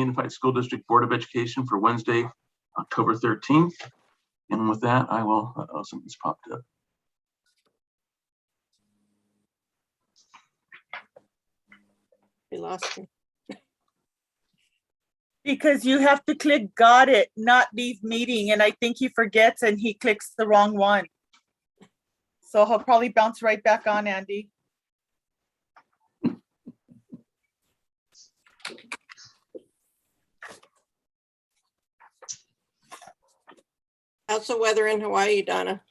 Unified School District Board of Education for Wednesday, October 13th. And with that, I will, something's popped up. We lost him. Because you have to click got it, not leave meeting. And I think he forgets and he clicks the wrong one. So he'll probably bounce right back on, Andy. How's the weather in Hawaii, Donna?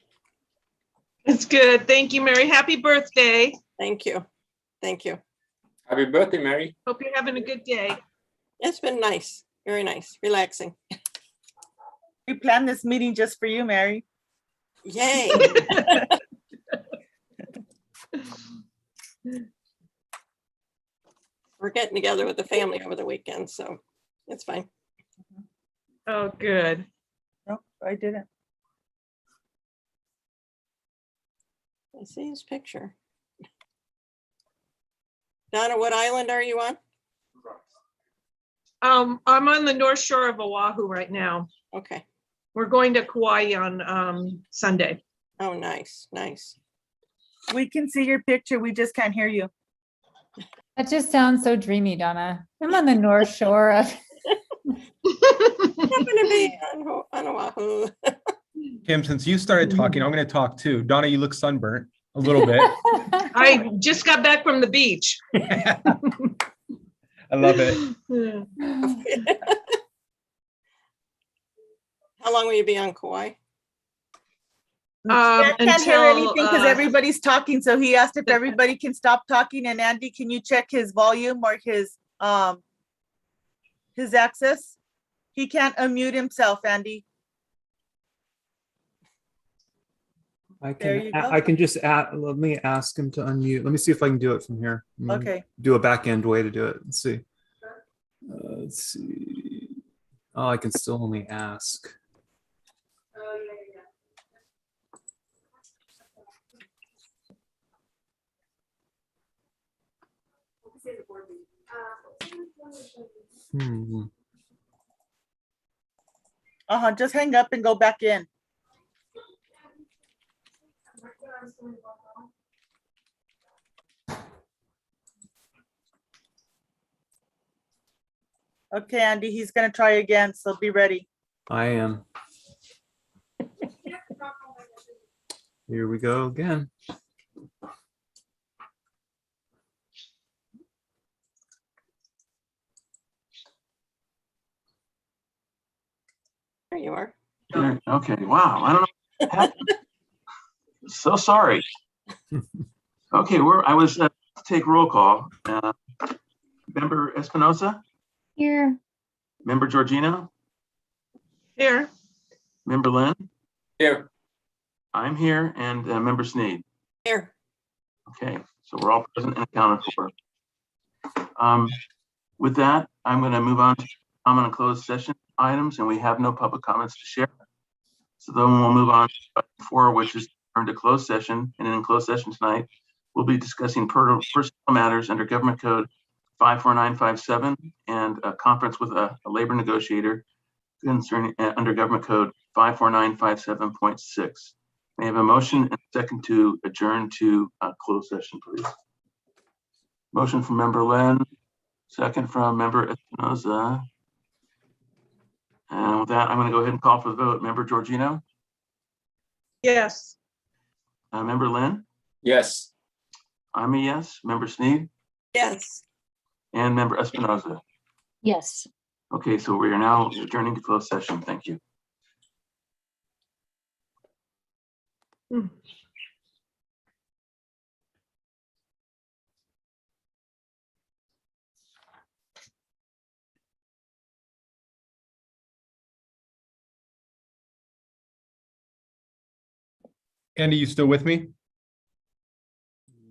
It's good. Thank you, Mary. Happy birthday. Thank you. Thank you. Happy birthday, Mary. Hope you're having a good day. It's been nice, very nice, relaxing. We planned this meeting just for you, Mary. Yay. We're getting together with the family over the weekend, so it's fine. Oh, good. Nope, I didn't. I see his picture. Donna, what island are you on? I'm on the North Shore of Oahu right now. Okay. We're going to Kauai on Sunday. Oh, nice, nice. We can see your picture. We just can't hear you. That just sounds so dreamy, Donna. I'm on the North Shore of. Happen to be on Oahu. Kim, since you started talking, I'm going to talk too. Donna, you look sunburnt a little bit. I just got back from the beach. I love it. How long will you be on Kauai? I can't hear anything because Until, everybody's talking. So he asked if everybody can stop talking. And Andy, can you check his volume or his access? He can't unmute himself, Andy. There you go. I can just add, let me ask him to unmute. Let me see if I can do it from here. Okay. Do a back end way to do it. Let's see. Let's see. Oh, I can still only ask. Hmm. Just hang up and go back in. Okay, Andy, he's gonna try again, so be ready. I am. Here we go again. There you are. Okay, wow, I don't know what happened. So sorry. Okay, I was take roll call. Member Espinosa, Here. Member Georgino, here. Member Lynn, Here. I'm here, and Member Sneed. Here. Okay, so we're all present and accounted for. With that, I'm going to move on to common and closed session items, and we have no public comments to share. So then we'll move on to item 4, which is turn to closed session. And in closed session tonight, we'll be discussing personal matters under Government Code 54957 and a conference with a labor negotiator concerning under Government Code 54957.6. May I have a motion and a second to adjourn to closed session, please? Motion from Member Len, second from Member Espinoza. And with that, I'm going to go ahead and call for the vote. Member Georgino, Yes. Member Lynn, Yes. I'm a yes. Member Sneed, Yes. and Member Espinoza. Yes. Okay, so we are now adjourning to closed session. Thank you. Andy, you still with me?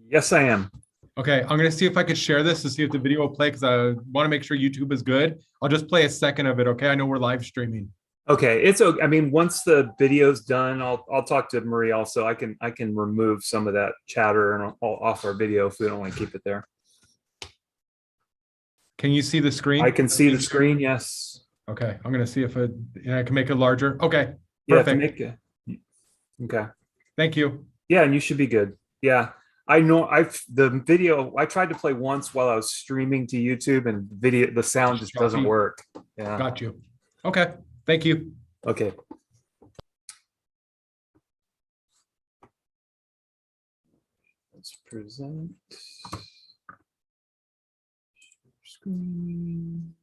Yes, I am. Okay, I'm gonna see if I could share this to see if the video will play because I want to make sure YouTube is good. I'll just play a second of it. Okay, I know we're live streaming. Okay, it's okay. I mean, once the video's done, I'll talk to Marie also. I can remove some of that chatter and I'll off our video if we don't want to keep it there. Can you see the screen? I can see the screen, yes. Okay, I'm gonna see if I can make it larger. Okay, Yeah, to perfect. make it. Okay. Thank you. Yeah, and you should be good. Yeah. I know the video I tried to play once while I was streaming to YouTube and the sound just doesn't Choppy. work. Yeah. Got you. Okay, thank you. Okay. Let's present. Screen.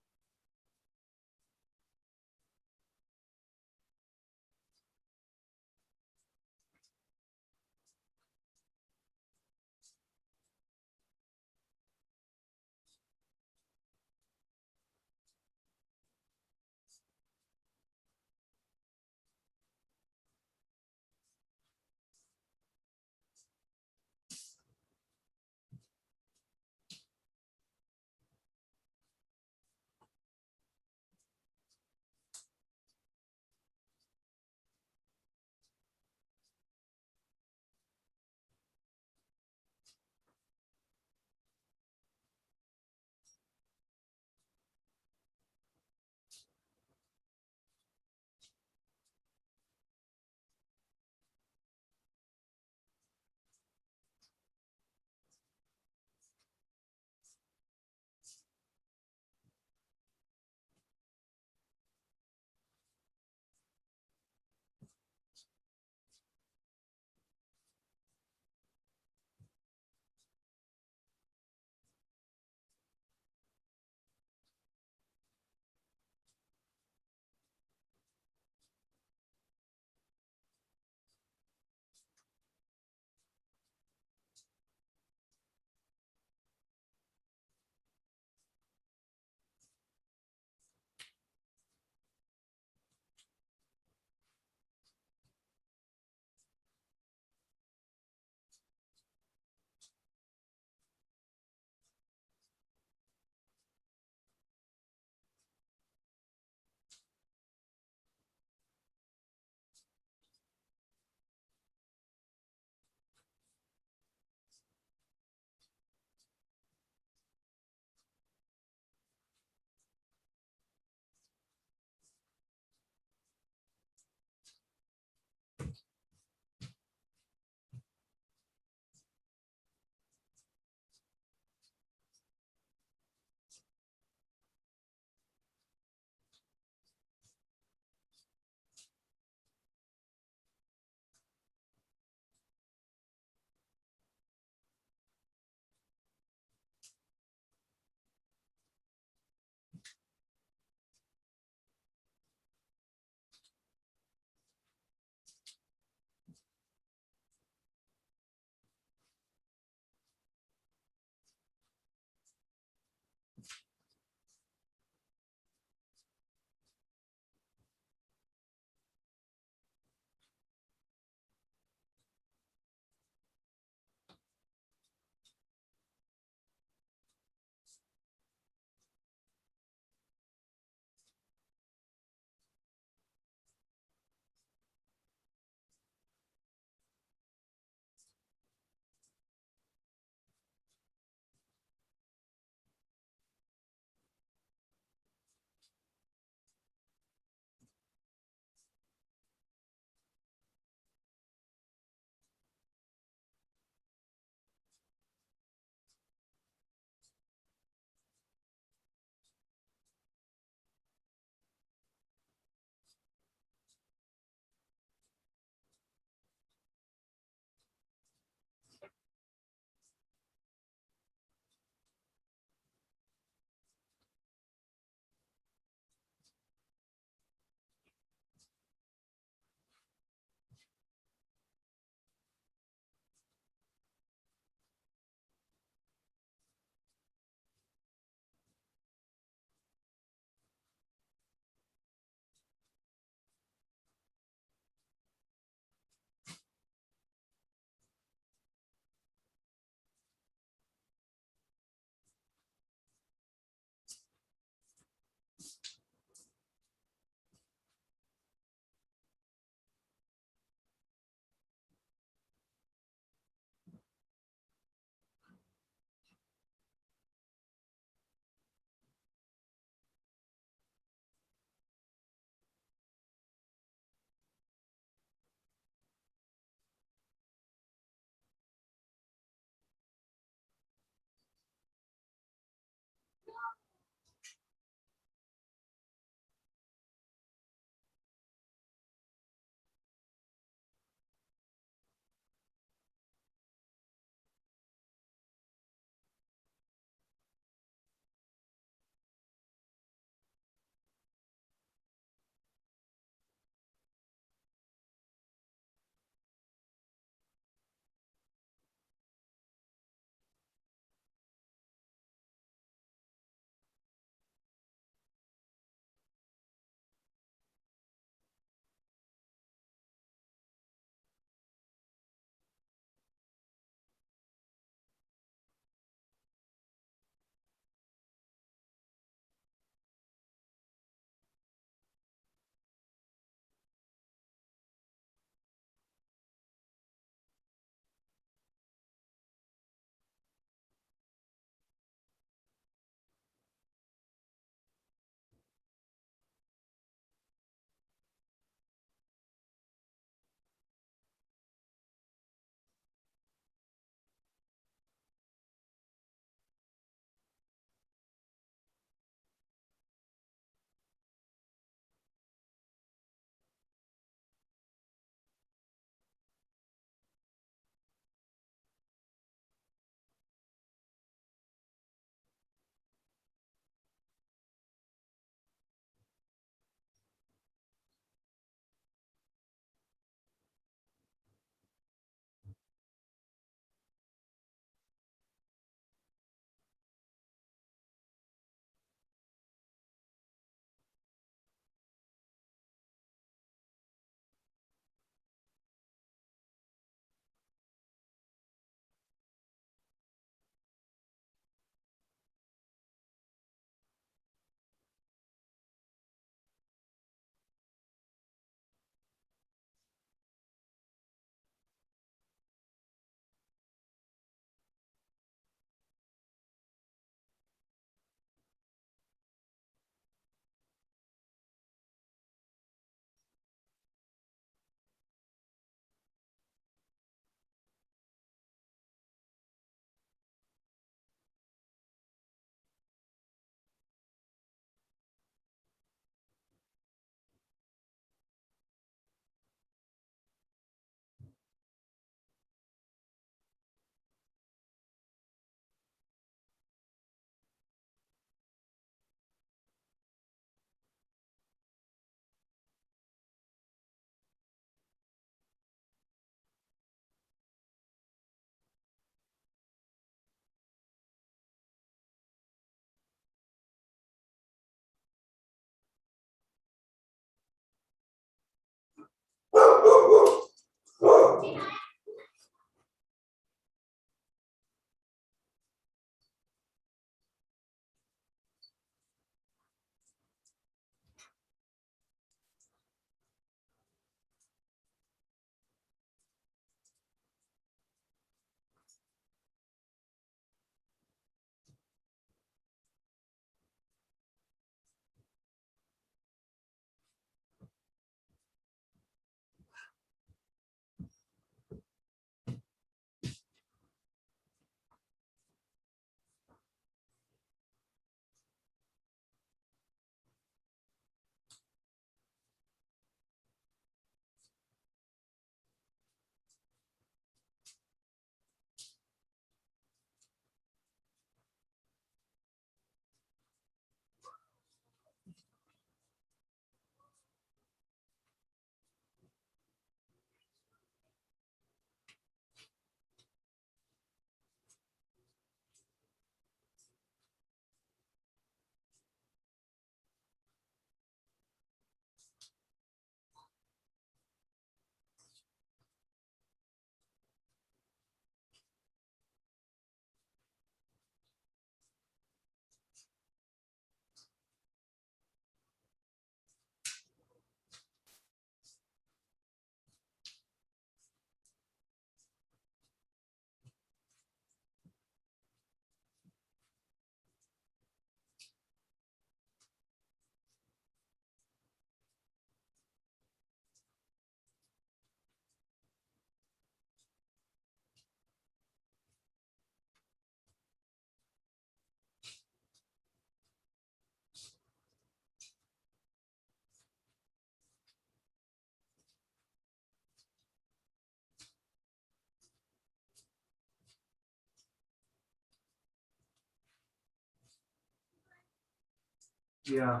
Yeah.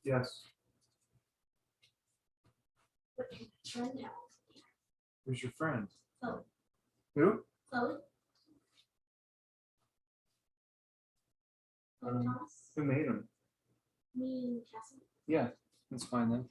Yes. Who's your friend? Who? Who made him? Yeah, that's fine then.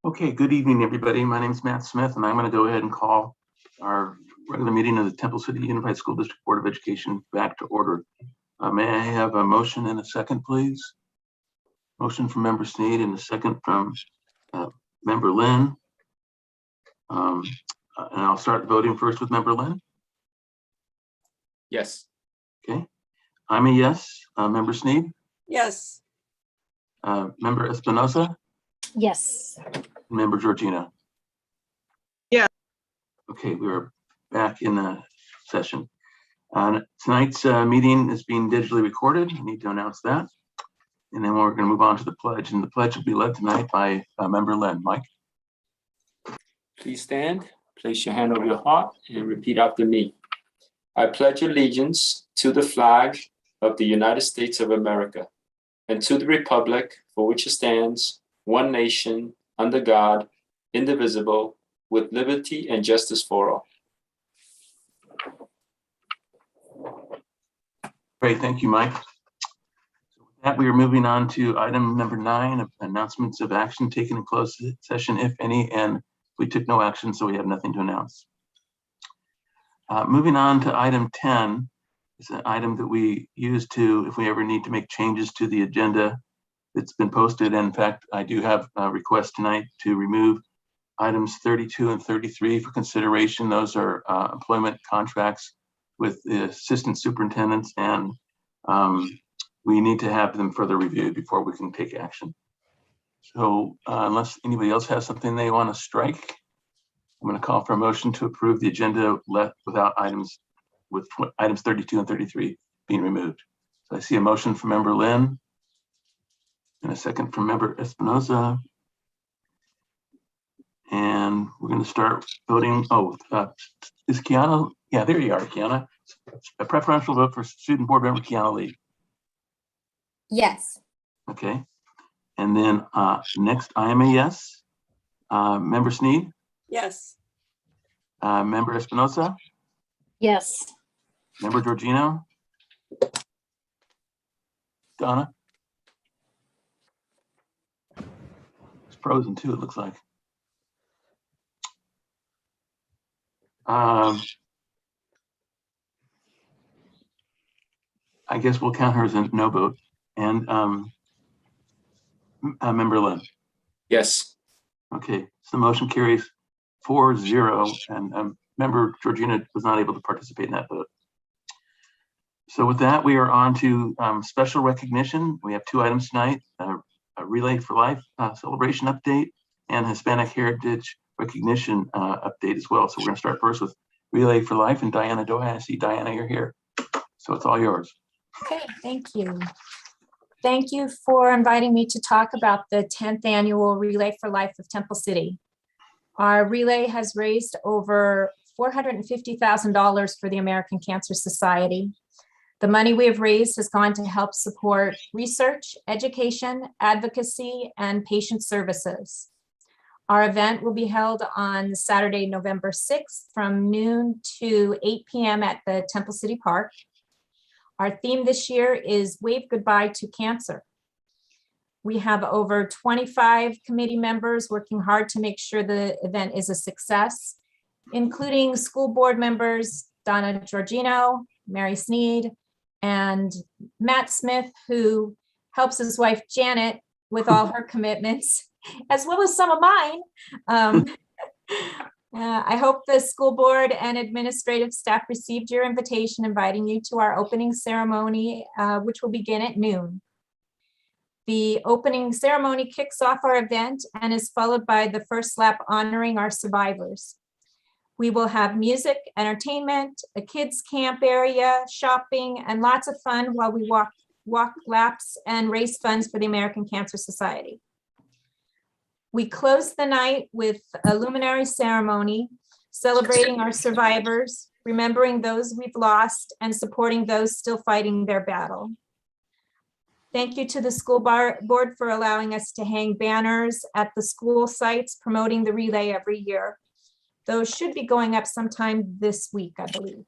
Okay, good evening, everybody. My name is Matt Smith, and I'm going to go ahead and call our regular meeting of the Temple City Unified School District Board of Education back to order. May I have a motion and a second, please? Motion from Member Sneed and a second from Member Lynn. And I'll start voting first with Member Lynn. Yes. Okay, I'm a yes. Member Sneed, Yes, Member Espinosa, Yes. Member Georgina. Yeah. Okay, we're back in the session. Tonight's meeting is being digitally recorded. I need to announce that. And then we're going to move on to the pledge, and the pledge will be led tonight by Member Lynn. Mike. Please stand, place your hand over your heart and repeat after me. I pledge allegiance to the flag of the United States of America and to the republic for which it stands, one nation, under God, indivisible, with liberty and justice for all. Great, thank you, Mike. So with that, we are moving on to item number 9 of announcements of action taken in closed session, if any, and we took no action, so we have nothing to announce. Moving on to item 10, is an item that we use to, if we ever need to make changes to the agenda that's been posted. And in fact, I do have a request tonight to remove items 32 and 33 for consideration. Those are employment contracts with the assistant superintendents, and we need to have them further reviewed before we can take action. So unless anybody else has something they want to strike, I'm going to call for a motion to approve the agenda without items, with items 32 and 33 being removed. So I see a motion from Member Lynn and a second from Member Espinosa. And we're going to start voting. Oh, is Kiana? Yeah, there you are, Kiana. A preferential vote for student board member Kiana Lee. Yes. Okay. And then next, I am a yes. Member Sneed, yes, Member Espinosa, Yes. Member Georgino, Donna. It's frozen too, it looks like. I guess we'll count her as a no vote. And Member Lynn. Yes. Okay, so the motion carries 4-0, and Member Georgina was not able to participate in that vote. So with that, we are on to special recognition. We have 2 items tonight, a Relay for Life celebration update and Hispanic Heritage recognition update as well. So we're going to start first with Relay for Life, and Diana Doyle. I see Diana, you're here. So it's all yours. Okay, thank you. Thank you for inviting me to talk about the 10th annual Relay for Life of Temple City. Our relay has raised over $450,000 for the American Cancer Society. The money we have raised has gone to help support research, education, advocacy, and patient services. Our event will be held on Saturday, November 6th from noon to 8 p.m. at the Temple City Park. Our theme this year is Wave Goodbye to Cancer. We have over 25 committee members working hard to make sure the event is a success, including school board members Donna Georgino, Mary Sneed, and Matt Smith, who helps his wife Janet with all her commitments, as well as some of mine. I hope the school board and administrative staff received your invitation inviting you to our opening ceremony, which will begin at noon. The opening ceremony kicks off our event and is followed by the first lap honoring our survivors. We will have music, entertainment, a kids camp area, shopping, and lots of fun while we walk laps and raise funds for the American Cancer Society. We close the night with a luminary ceremony, celebrating our survivors, remembering those we've lost, and supporting those still fighting their battle. Thank you to the school board for allowing us to hang banners at the school sites promoting the relay every year. Those should be going up sometime this week, I believe.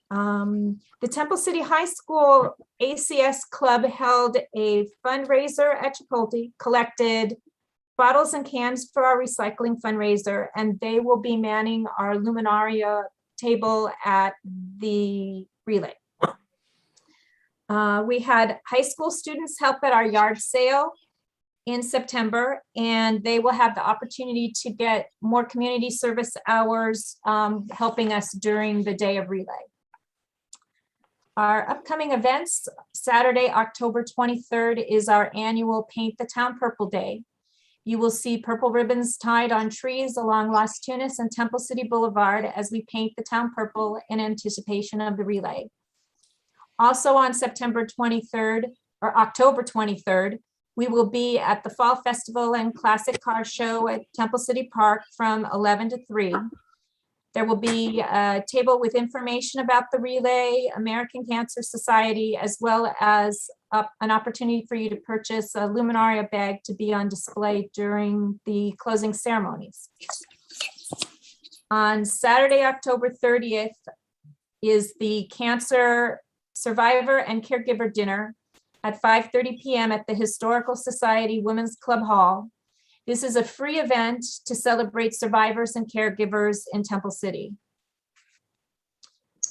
The Temple City High School ACS Club held a fundraiser at Chipotle, collected bottles and cans for our recycling fundraiser, and they will be manning our Luminaria table at the relay. We had high school students help at our yard sale in September, and they will have the opportunity to get more community service hours helping us during the day of relay. Our upcoming events, Saturday, October 23rd is our annual Paint the Town Purple Day. You will see purple ribbons tied on trees along Las Tunas and Temple City Boulevard as we paint the town purple in anticipation of the relay. Also on September 23rd or October 23rd, we will be at the Fall Festival and Classic Car Show at Temple City Park from 11 to 3. There will be a table with information about the relay, American Cancer Society, as well as an opportunity for you to purchase a Luminaria bag to be on display during the closing ceremonies. On Saturday, October 30th is the Cancer Survivor and Caregiver Dinner at 5:30 p.m. at the Historical Society Women's Club Hall. This is a free event to celebrate survivors and caregivers in Temple City.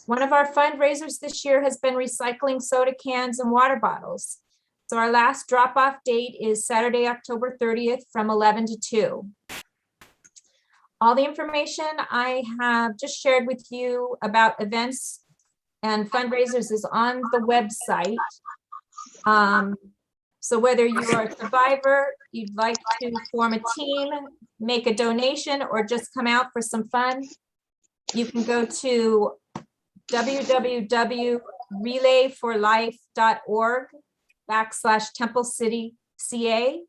One of our fundraisers this year has been recycling soda cans and water bottles. So our last drop-off date is Saturday, October 30th from 11 to 2. All the information I have just shared with you about events and fundraisers is on the website. So whether you are a survivor, you'd like to form a team, make a donation, or just come out for some fun, you can go to www.relayforlife.org/Temple City CA,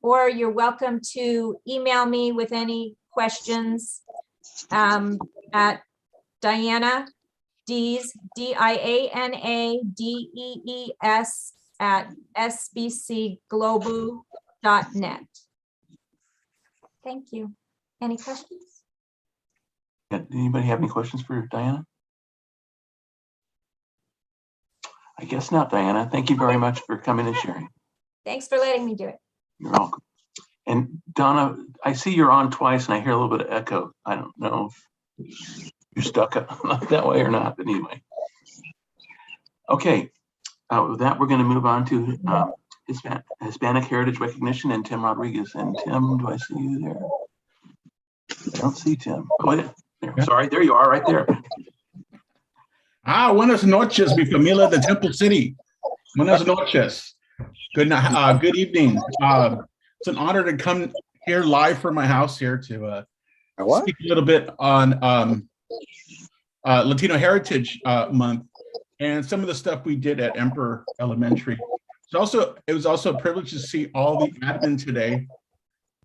or you're welcome to email me with any questions at Diana Dees, DIANADEES @sbcglobal.net. Thank you. Any questions? Yeah, anybody have any questions for Diana? I guess not, Diana. Thank you very much for coming and sharing. Thanks for letting me do it. You're welcome. And Donna, I see you're on twice and I hear a little bit of echo. I don't know if you're stuck up that way or not, but anyway. Okay, with that, we're going to move on to Hispanic Heritage Recognition and Tim Rodriguez. And Tim, do I see you there? I don't see Tim. Oh, yeah. There. Sorry, there you are, right there. Buenas noches, mi familia de Temple City. Buenas noches. Good evening. It's an honor to come here live from my house here to speak a little bit on Latino Heritage Month and some of the stuff we did at Emperor Elementary. It was also a privilege to see all the admin today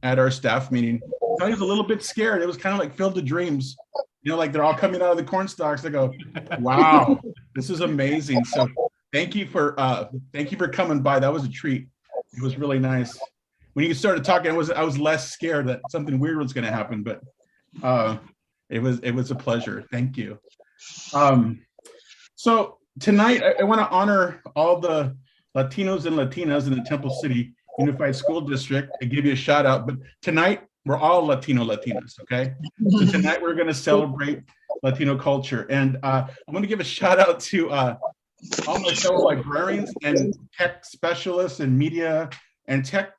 at our staff meeting. I was a little bit scared. It was kind of like Field of Dreams. You know, like they're all coming out of the corn stalks. They go, wow, this is amazing. So thank you for coming by. That was a treat. It was really nice. When you started talking, I was less scared that something weird was going to happen, but it was a pleasure. Thank you. So tonight I want to honor all the Latinos and Latinas in the Temple City Unified School District and give you a shout out. But tonight we're all Latinas, okay? So tonight we're going to celebrate Latino culture, and I'm going to give a shout out to all my fellow librarians and tech specialists and media and tech.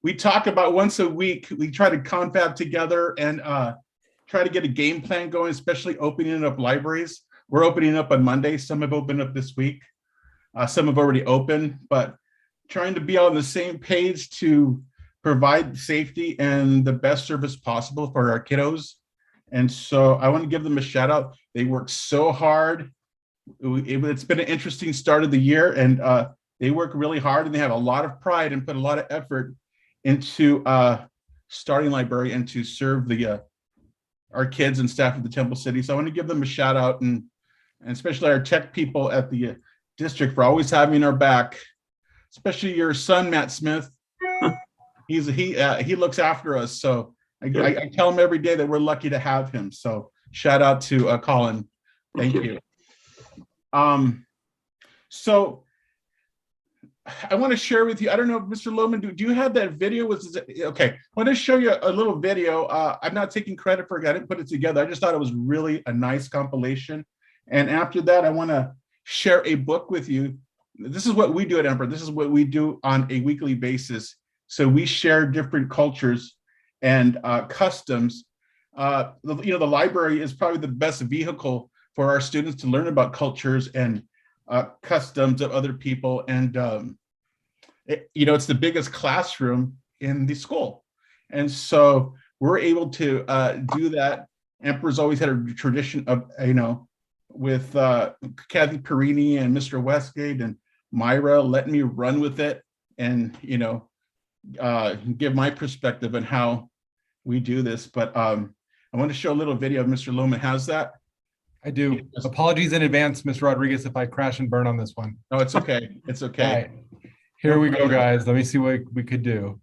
We talk about once a week. We try to confab together and try to get a game plan going, especially opening up libraries. We're opening up on Monday. Some have opened up this week. Some have already opened, but trying to be on the same page to provide safety and the best service possible for our kiddos. And so I want to give them a shout out. They work so hard. It's been an interesting start of the year, and they work really hard, and they have a lot of pride and put a lot of effort into starting library and to serve our kids and staff at the Temple City. So I want to give them a shout out, and especially our tech people at the district for always having our back, especially your son, Matt Smith. He looks after us. So I tell him every day that we're lucky to have him. So shout out to Colin. Thank you. So I want to share with you. I don't know, Mr. Lohman, do you have that video? Okay, I want to show you a little video. I'm not taking credit for it. I didn't put it together. I just thought it was really a nice compilation. And after that, I want to share a book with you. This is what we do at Emperor. This is what we do on a weekly basis. So we share different cultures and customs. The library is probably the best vehicle for our students to learn about cultures and customs of other people. And, it's the biggest classroom in the school. And so we're able to do that. Emperor's always had a tradition of, with Kathy Perini and Mr. Westgate and Myra letting me run with it and, give my perspective on how we do this. But I want to show a little video of Mr. Lohman. How's that? I do. Apologies in advance, Ms. Rodriguez, if I crash and burn on this one. No, it's okay. It's okay. All right. Here we go, guys. Let me see what we could do.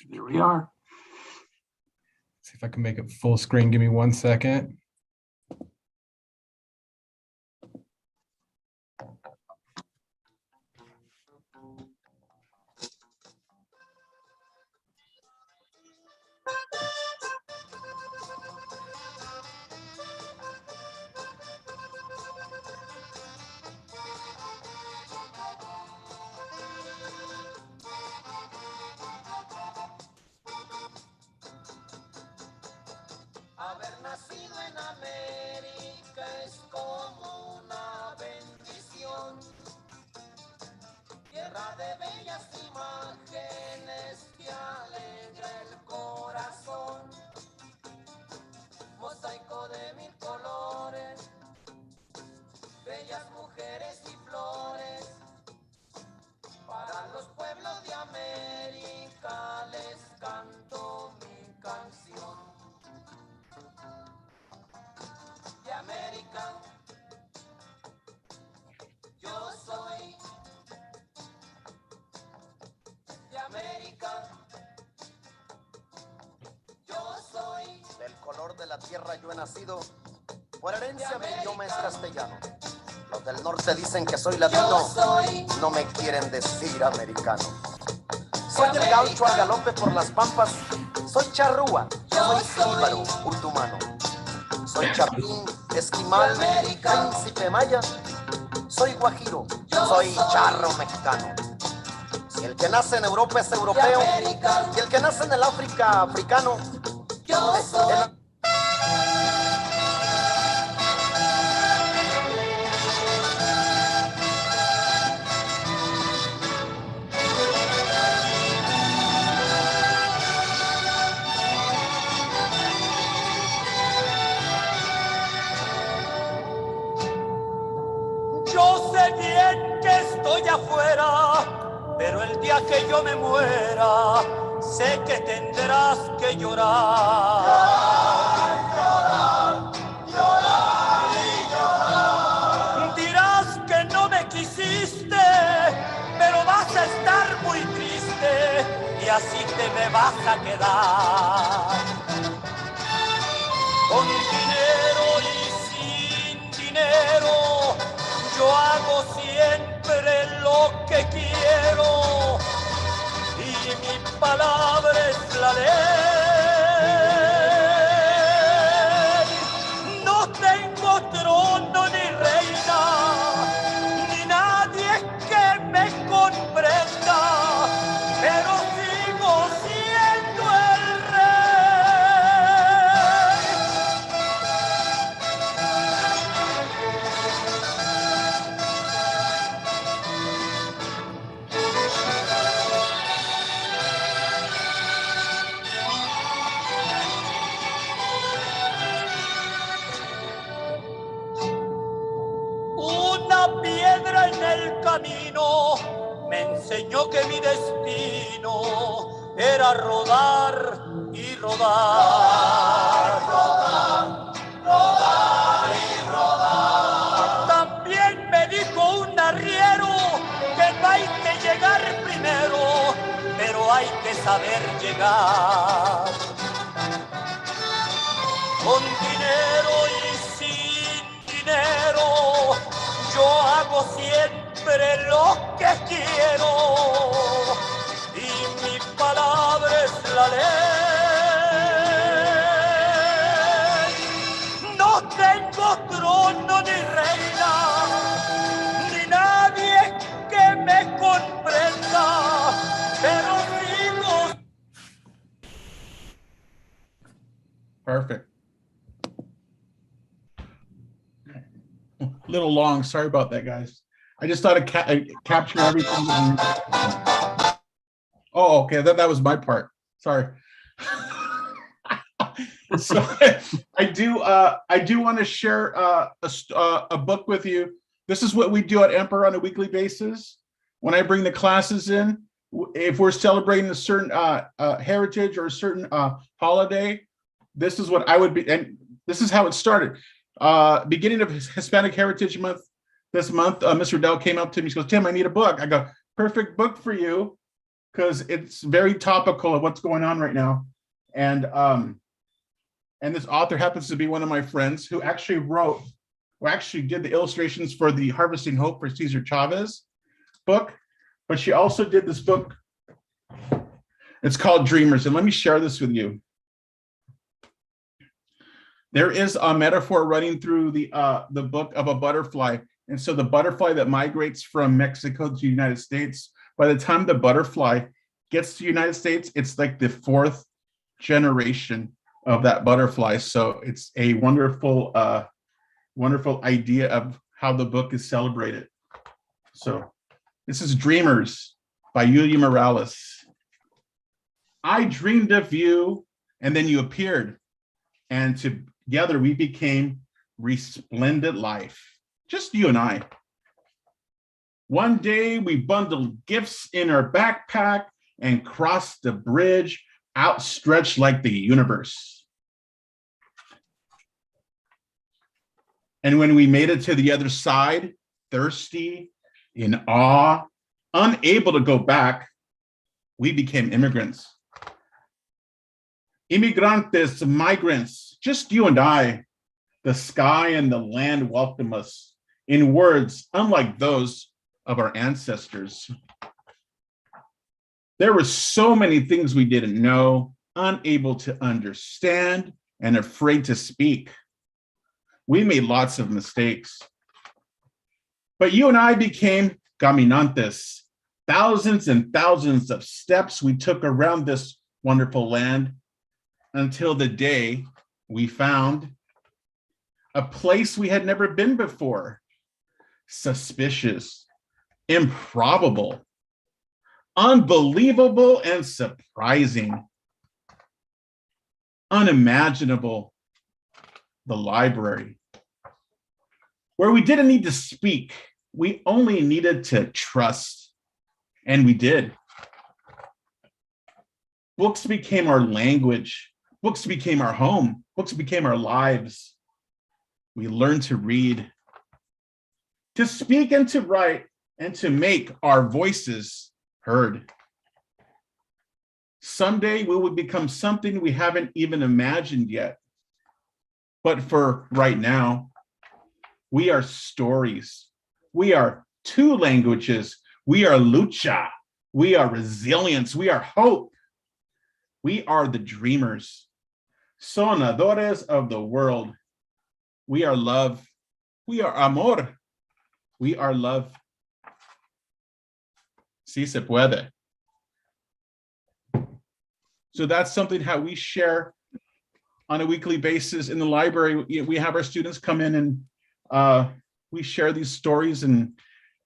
There we are. See if I can make it full screen. Give me 1 second. Haber nacido en América es como una bendición, tierra de bellas imágenes que alegra el corazón, mosaico de mil colores, bellas mujeres y flores, para los pueblos de América les canto mi canción. De América, yo soy. De América, yo soy. Del color de la tierra yo he nacido, por herencia mi idioma es castellano. Los del norte dicen que soy latino, no me quieren decir americano. Soy el gaucho al galope por las pampas, soy charrúa, soy jíbaro, ultumano. Soy chapín, esquimal, príncipe maya, soy guajiro, soy charro mexicano. Si el que nace en Europa es europeo, y el que nace en el África, africano. Yo sé bien que estoy afuera, pero el día que yo me muera, sé que tendrás que llorar. Llorar, llorar y llorar. Dirás que no me quisiste, pero vas a estar muy triste y así te me vas a quedar. Con dinero y sin dinero, yo hago siempre lo que quiero y mi palabra es la ley. No tengo trono ni reina, ni nadie que me comprenda, pero sigo siendo el rey. Una piedra en el camino me enseñó que mi destino era rodar y rodar. Rodar, rodar y rodar. También me dijo un arriero que no hay que llegar primero, pero hay que saber llegar. Con dinero y sin dinero, hago siempre lo que quiero y mi palabra es la ley. No tengo trono ni reina, ni nadie que me comprenda, pero sigo. Perfect. Little long. Sorry about that, guys. I just thought I'd capture everything. Oh, okay. That was my part. Sorry. So I do want to share a book with you. This is what we do at Emperor on a weekly basis. When I bring the classes in, if we're celebrating a certain heritage or a certain holiday, this is what I would be, and this is how it started. Beginning of Hispanic Heritage Month this month, Mr. Riddell came up to me. He goes, Tim, I need a book. I go, perfect book for you, because it's very topical of what's going on right now. And this author happens to be one of my friends who actually did the illustrations for the Harvesting Hope for Cesar Chavez book, but she also did this book. It's called Dreamers. And let me share this with you. There is a metaphor running through the book of a butterfly. And so the butterfly that migrates from Mexico to the United States, by the time the butterfly gets to the United States, it's like the 4th generation of that butterfly. So it's a wonderful, wonderful idea of how the book is celebrated. So this is Dreamers by Yulia Morales. I dreamed of you, and then you appeared, and together we became resplendent life, just you and I. One day we bundled gifts in our backpack and crossed the bridge outstretched like the universe. And when we made it to the other side, thirsty, in awe, unable to go back, we became immigrants. Immigrantes, migrants, just you and I. The sky and the land welcome us in words unlike those of our ancestors. There were so many things we didn't know, unable to understand, and afraid to speak. We made lots of mistakes. But you and I became caminantes. Thousands and thousands of steps we took around this wonderful land until the day we found a place we had never been before. Suspicious, improbable, unbelievable, and surprising. Unimaginable. The library, where we didn't need to speak, we only needed to trust, and we did. Books became our language, books became our home, books became our lives. We learned to read, to speak, and to write, and to make our voices heard. Someday we will become something we haven't even imagined yet. But for right now, we are stories. We are 2 languages. We are lucha. We are resilience. We are hope. We are the dreamers, sonadores of the world. We are love. We are amor. We are love. Si se puede. So that's something how we share on a weekly basis in the library. We have our students come in and we share these stories, and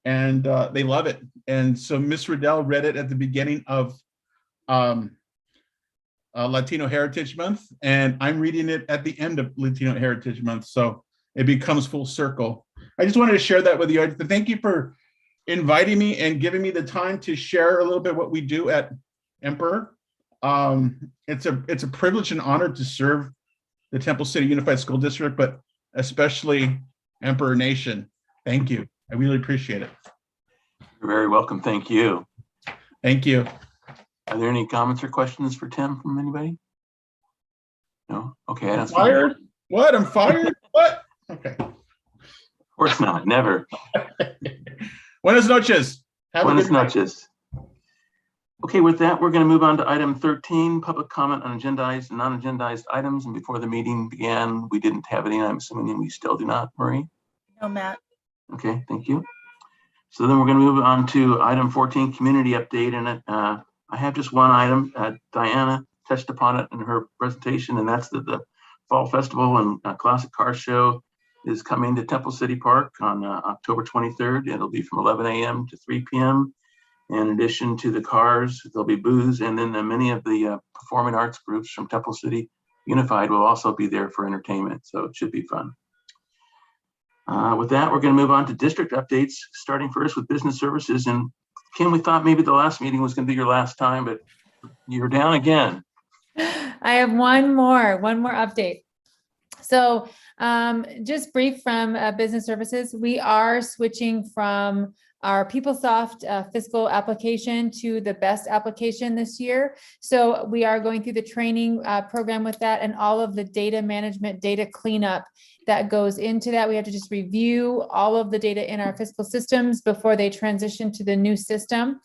they love it. And so Ms. Riddell read it at the beginning of Latino Heritage Month, and I'm reading it at the end of Latino Heritage Month. So it becomes full circle. I just wanted to share that with you. Thank you for inviting me and giving me the time to share a little bit what we do at Emperor. It's a privilege and honor to serve the Temple City Unified School District, but especially Emperor Nation. Thank you. I really appreciate it. You're very welcome. Thank you. Thank you. Are there any comments or questions for Tim from anybody? No? Okay. I I'm don't see fired? What? I'm fired? What? Okay. course not, never. Buenas noches. Have a Buenas good night. noches. Okay, with that, we're going to move on to item 13, public comment on agendized and non-agendized items. And before the meeting began, we didn't have any. I'm assuming we still do not, Marie. No, Matt. Okay, thank you. So then we're going to move on to item 14, community update. And I have just one item. Diana touched upon it in her presentation, and that's that the Fall Festival and Classic Car Show is coming to Temple City Park on October 23rd. It'll be from 11 a.m. to 3 p.m. In addition to the cars, there'll be booths, and then many of the performing arts groups from Temple City Unified will also be there for entertainment, so it should be fun. With that, we're going to move on to district updates, starting first with business services. And Kim, we thought maybe the last meeting was going to be your last time, but you're down again. I have one more update. So just brief from business services, we are switching from our PeopleSoft fiscal application to the BEST application this year. So we are going through the training program with that, and all of the data management, data cleanup that goes into that. We have to just review all of the data in our fiscal systems before they transition to the new system.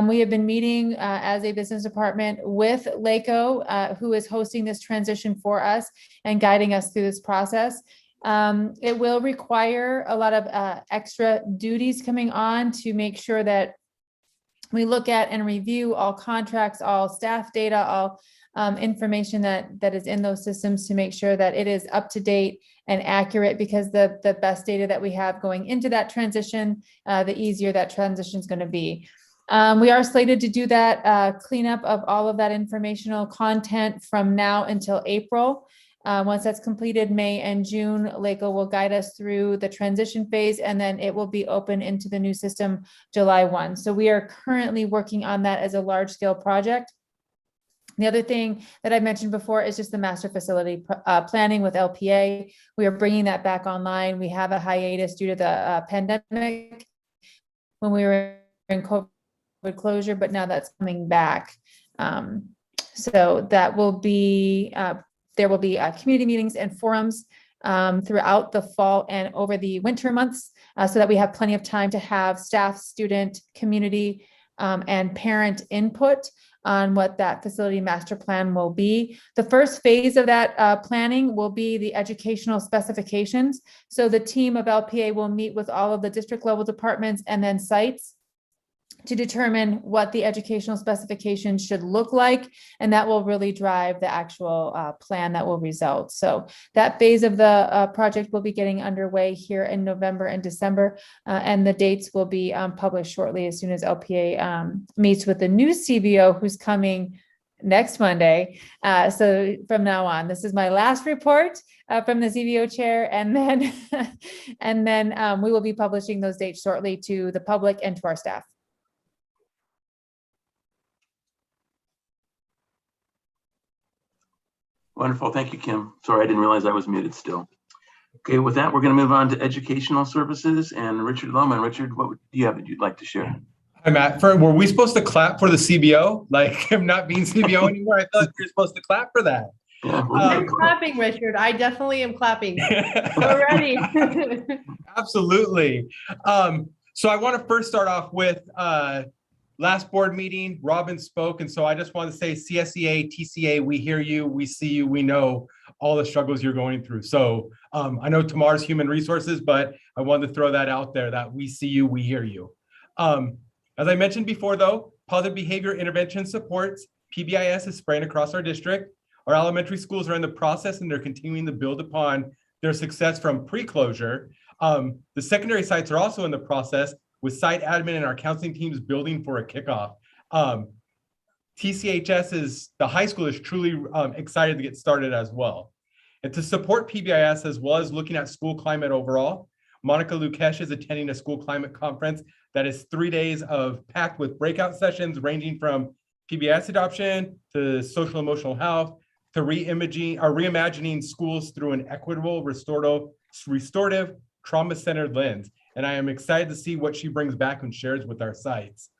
We have been meeting as a business department with LACO, who is hosting this transition for us and guiding us through this process. It will require a lot of extra duties coming on to make sure that we look at and review all contracts, all staff data, all information that is in those systems to make sure that it is up to date and accurate, because the best data that we have going into that transition, the easier that transition is going to be. We are slated to do that cleanup of all of that informational content from now until April. Once that's completed, May and June, LACO will guide us through the transition phase, and then it will be open into the new system July 1. So we are currently working on that as a large scale project. The other thing that I mentioned before is just the master facility planning with LPA. We are bringing that back online. We have a hiatus due to the pandemic when we were in COVID closure, but now that's coming back. So that will be, there will be community meetings and forums throughout the fall and over the winter months, so that we have plenty of time to have staff, student, community, and parent input on what that facility master plan will be. The first phase of that planning will be the educational specifications. So the team of LPA will meet with all of the district level departments and then sites to determine what the educational specifications should look like, and that will really drive the actual plan that will result. So that phase of the project will be getting underway here in November and December, and the dates will be published shortly as soon as LPA meets with the new CBO who's coming next Monday. So from now on, this is my last report from the CBO chair, and then and then we will be publishing those dates shortly to the public and to our staff. Wonderful. Thank you, Kim. Sorry, I didn't realize I was muted still. Okay, with that, we're going to move on to educational services and Richard Lohman. Richard, what do you have that you'd like to share? Hi, Matt. Were we supposed to clap for the CBO? Like, I'm not being CBO anymore. I thought we were supposed to clap for that. Yeah, I'm clapping, Richard. I definitely am clapping already. Absolutely. So I want to first start off with last board meeting, Robin spoke. And so I just want to say CSEA, TCA, we hear you, we see you, we know all the struggles you're going through. So I know Tamar's human resources, but I wanted to throw that out there that we see you, we hear you. As I mentioned before though, positive behavior intervention supports, PBIS is spreading across our district. Our elementary schools are in the process and they're continuing to build upon their success from pre-closure. The secondary sites are also in the process with site admin and our counseling teams building for a kickoff. TCHS is, the high school is truly excited to get started as well. And to support PBIS as well as looking at school climate overall, Monica Lukesh is attending a school climate conference that is 3 days of packed with breakout sessions ranging from PBIS adoption to social emotional health to reimagining schools through an equitable, restorative, trauma-centered lens. And I am excited to see what she brings back and shares with our sites.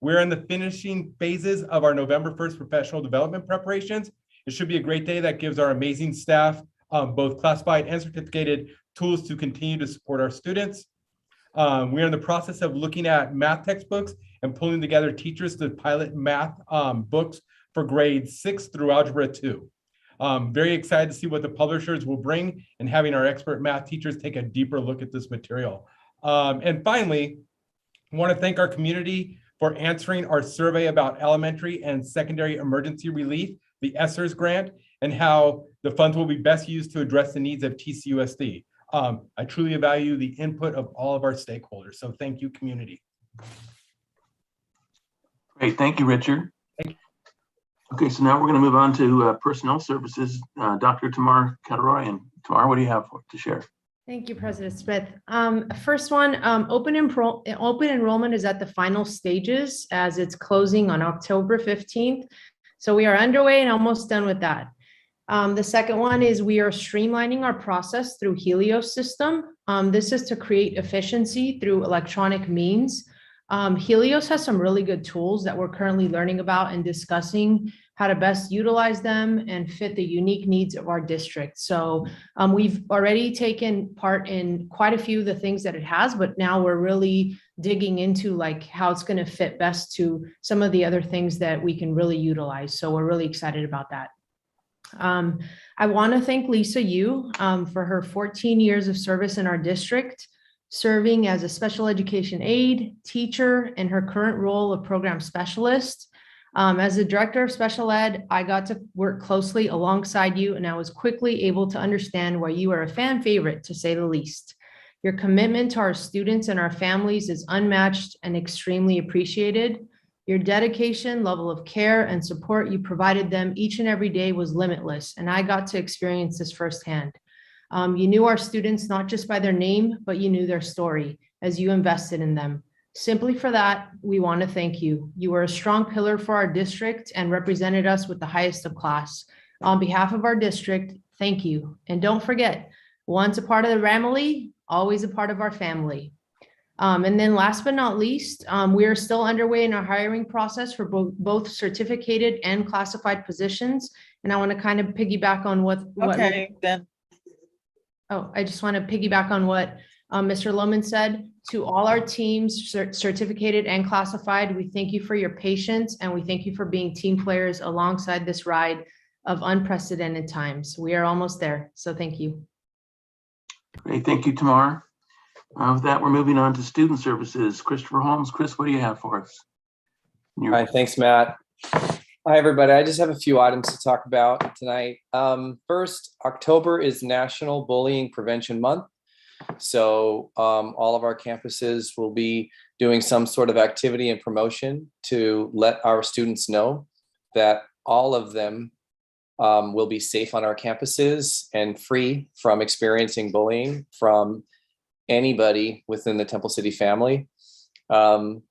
We're in the finishing phases of our November 1st professional development preparations. It should be a great day that gives our amazing staff, both classified and certificated, tools to continue to support our students. We are in the process of looking at math textbooks and pulling together teachers to pilot math books for grades 6 through Algebra 2. Very excited to see what the publishers will bring and having our expert math teachers take a deeper look at this material. And finally, I want to thank our community for answering our survey about elementary and secondary emergency relief, the ESSERS grant, and how the funds will be best used to address the needs of TCUSD. I truly value the input of all of our stakeholders. So thank you, community. Great, thank you, Richard. Thank you. Okay, so now we're going to move on to Personnel Services, Dr. Tamar Kataroyan. Tamar, what do you have to share? Thank you, President Smith. First one, open enrollment is at the final stages as it's closing on October 15th. So we are underway and almost done with that. The second one is we are streamlining our process through Helios system. This is to create efficiency through electronic means. Helios has some really good tools that we're currently learning about and discussing how to best utilize them and fit the unique needs of our district. So we've already taken part in quite a few of the things that it has, but now we're really digging into like how it's going to fit best to some of the other things that we can really utilize. So we're really excited about that. I want to thank Lisa Yu for her 14 years of service in our district, serving as a special education aide, teacher, and her current role of program specialist. As the director of special ed, I got to work closely alongside you, and I was quickly able to understand why you are a fan favorite, to say the least. Your commitment to our students and our families is unmatched and extremely appreciated. Your dedication, level of care, and support you provided them each and every day was limitless, and I got to experience this firsthand. You knew our students not just by their name, but you knew their story as you invested in them. Simply for that, we want to thank you. You were a strong pillar for our district and represented us with the highest of class. On behalf of our district, thank you. And don't forget, once a part of the Ramily, always a part of our family. And then last but not least, we are still underway in our hiring process for both certificated and classified positions. And I want to kind of piggyback on what Okay, then. Oh, I just want to piggyback on what Mr. Lohman said. To all our teams, certificated and classified, we thank you for your patience and we thank you for being team players alongside this ride of unprecedented times. We are almost there, so thank you. Great, thank you, Tamar. With that, we're moving on to Student Services. Christopher Holmes. Chris, what do you have for us? Hi, thanks, Matt. Hi, everybody. I just have a few items to talk about tonight. First, October is National Bullying Prevention Month. So all of our campuses will be doing some sort of activity and promotion to let our students know that all of them will be safe on our campuses and free from experiencing bullying from anybody within the Temple City family. And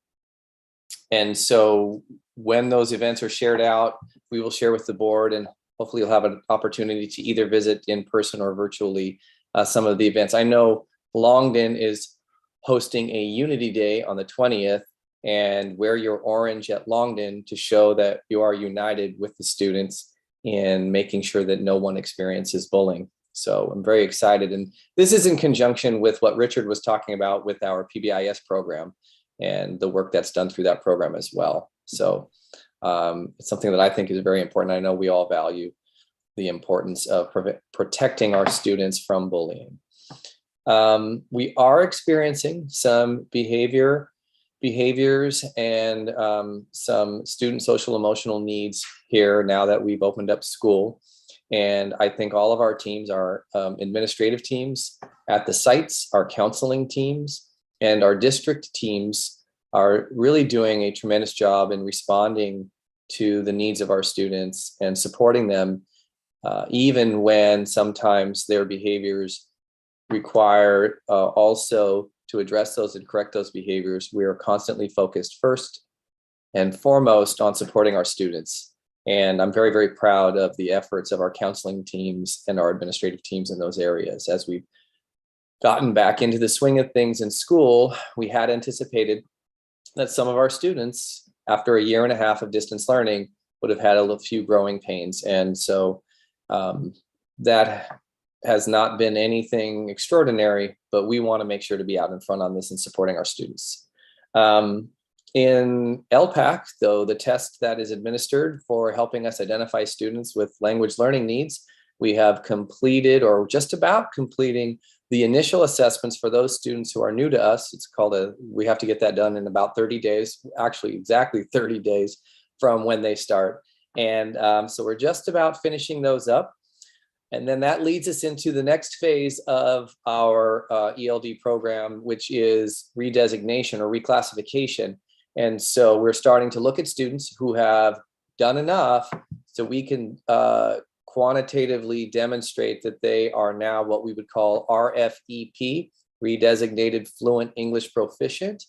so when those events are shared out, we will share with the board, and hopefully you'll have an opportunity to either visit in person or virtually some of the events. I know Longden is hosting a Unity Day on the 20th, and wear your orange at Longden to show that you are united with the students in making sure that no one experiences bullying. So I'm very excited. And this is in conjunction with what Richard was talking about with our PBIS program and the work that's done through that program as well. So it's something that I think is very important. I know we all value the importance of protecting our students from bullying. We are experiencing some behaviors and some student social emotional needs here now that we've opened up school. And I think all of our teams, our administrative teams at the sites, our counseling teams, and our district teams are really doing a tremendous job in responding to the needs of our students and supporting them, even when sometimes their behaviors require also to address those and correct those behaviors. We are constantly focused first and foremost on supporting our students. And I'm very, very proud of the efforts of our counseling teams and our administrative teams in those areas. As we've gotten back into the swing of things in school, we had anticipated that some of our students, after a year and a half of distance learning, would have had a few growing pains. And so that has not been anything extraordinary, but we want to make sure to be out in front on this and supporting our students. In LPAC, though, the test that is administered for helping us identify students with language learning needs, we have completed or just about completing the initial assessments for those students who are new to us. It's called we have to get that done in about 30 days, actually exactly 30 days from when they start. And so we're just about finishing those up. And then that leads us into the next phase of our ELD program, which is redesignation or reclassification. And so we're starting to look at students who have done enough so we can quantitatively demonstrate that they are now what we would call RFEP, Redesignated Fluent English Proficient.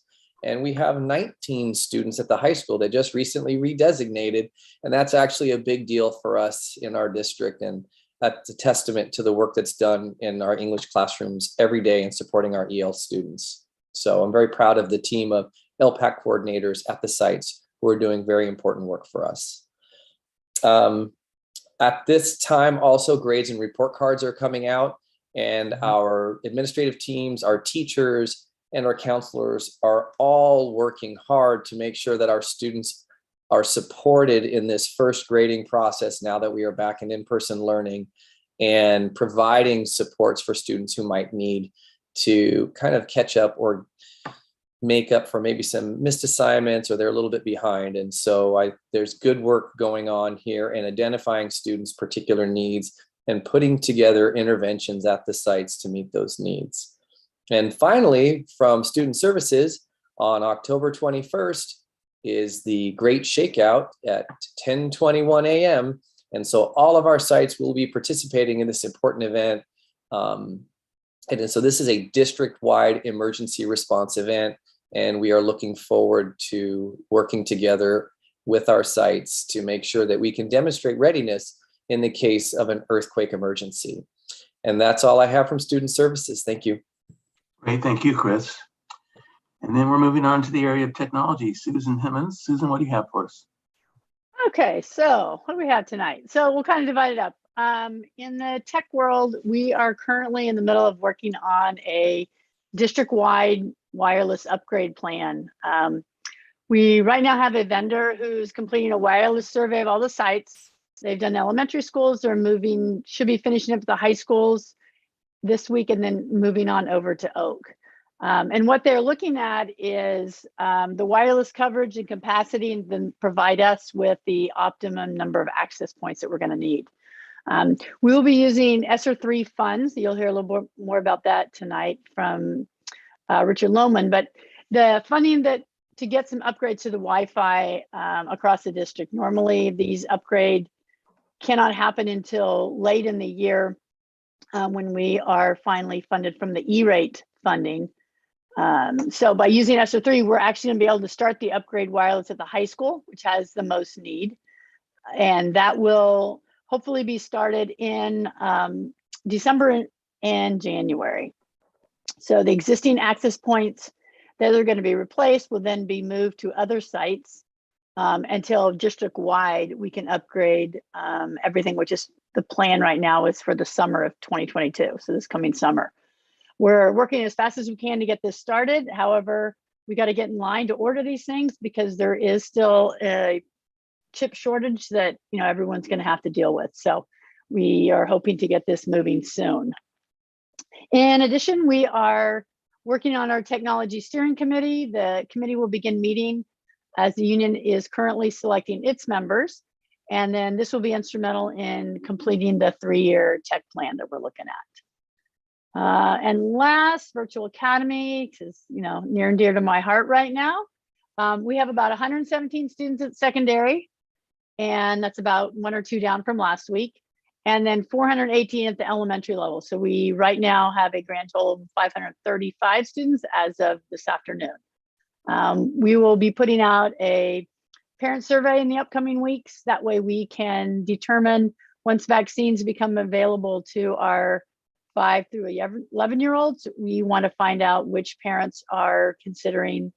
And we have 19 students at the high school that just recently redesignated. And that's actually a big deal for us in our district. And that's a testament to the work that's done in our English classrooms every day in supporting our EL students. So I'm very proud of the team of LPAC coordinators at the sites who are doing very important work for us. At this time, also grades and report cards are coming out, and our administrative teams, our teachers, and our counselors are all working hard to make sure that our students are supported in this first grading process now that we are back in-person learning, and providing supports for students who might need to kind of catch up or make up for maybe some missed assignments or they're a little bit behind. And so there's good work going on here in identifying students' particular needs and putting together interventions at the sites to meet those needs. And finally, from Student Services, on October 21st is the Great Shakeout at 10:21 a.m. And so all of our sites will be participating in this important event. And so this is a district-wide emergency response event, and we are looking forward to working together with our sites to make sure that we can demonstrate readiness in the case of an earthquake emergency. And that's all I have from Student Services. Thank you. Great, thank you, Chris. And then we're moving on to the area of technology. Susan Hemmons. Susan, what do you have for us? Okay, so what do we have tonight? So we'll kind of divide it up. In the tech world, we are currently in the middle of working on a district-wide wireless upgrade plan. We right now have a vendor who's completing a wireless survey of all the sites. They've done elementary schools. They're should be finishing up the high schools this week and then moving on over to Oak. And what they're looking at is the wireless coverage and capacity, and then provide us with the optimum number of access points that we're going to need. We will be using ESSER 3 funds. You'll hear a little more about that tonight from Richard Lohman. But the funding to get some upgrades to the Wi-Fi across the district. Normally, these upgrades cannot happen until late in the year when we are finally funded from the E-rate funding. So by using ESSER 3, we're actually going to be able to start the upgrade wireless at the high school, which has the most need. And that will hopefully be started in December and January. So the existing access points that are going to be replaced will then be moved to other sites until district-wide we can upgrade everything, which is the plan right now is for the summer of 2022, so this coming summer. We're working as fast as we can to get this started. However, we got to get in line to order these things because there is still a chip shortage that everyone's going to have to deal with. So we are hoping to get this moving soon. In addition, we are working on our technology steering committee. The committee will begin meeting as the union is currently selecting its members. And then this will be instrumental in completing the 3-year tech plan that we're looking at. And last, Virtual Academy, because near and dear to my heart right now. We have about 117 students at secondary, and that's about 1 or 2 down from last week. And then 418 at the elementary level. So we right now have a grand total of 535 students as of this afternoon. We will be putting out a parent survey in the upcoming weeks. That way we can determine once vaccines become available to our 5 through 11-year-olds, we want to find out which parents are considering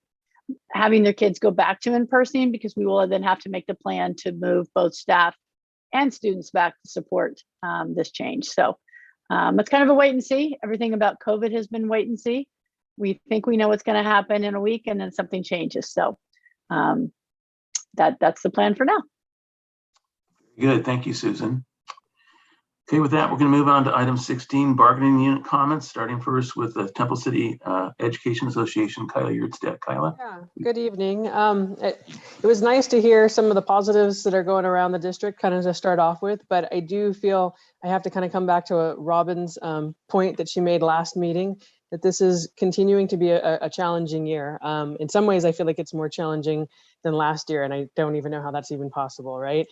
having their kids go back to in-person, because we will then have to make the plan to move both staff and students back to support this change. So It's kind of a wait and see. Everything about COVID has been wait and see. We think we know what's going to happen in a week, and then something changes. So that's the plan for now. Good, thank you, Susan. Okay, with that, we're going to move on to item 16, bargaining unit comments, starting first with the Temple City Education Association, Kyla Yurtstedt. Kyla? Yeah, good evening. It was nice to hear some of the positives that are going around the district, kind of to start off with, but I do feel I have to kind of come back to Robin's point that she made last meeting, that this is continuing to be a challenging year. In some ways, I feel like it's more challenging than last year, and I don't even know how that's even possible, right?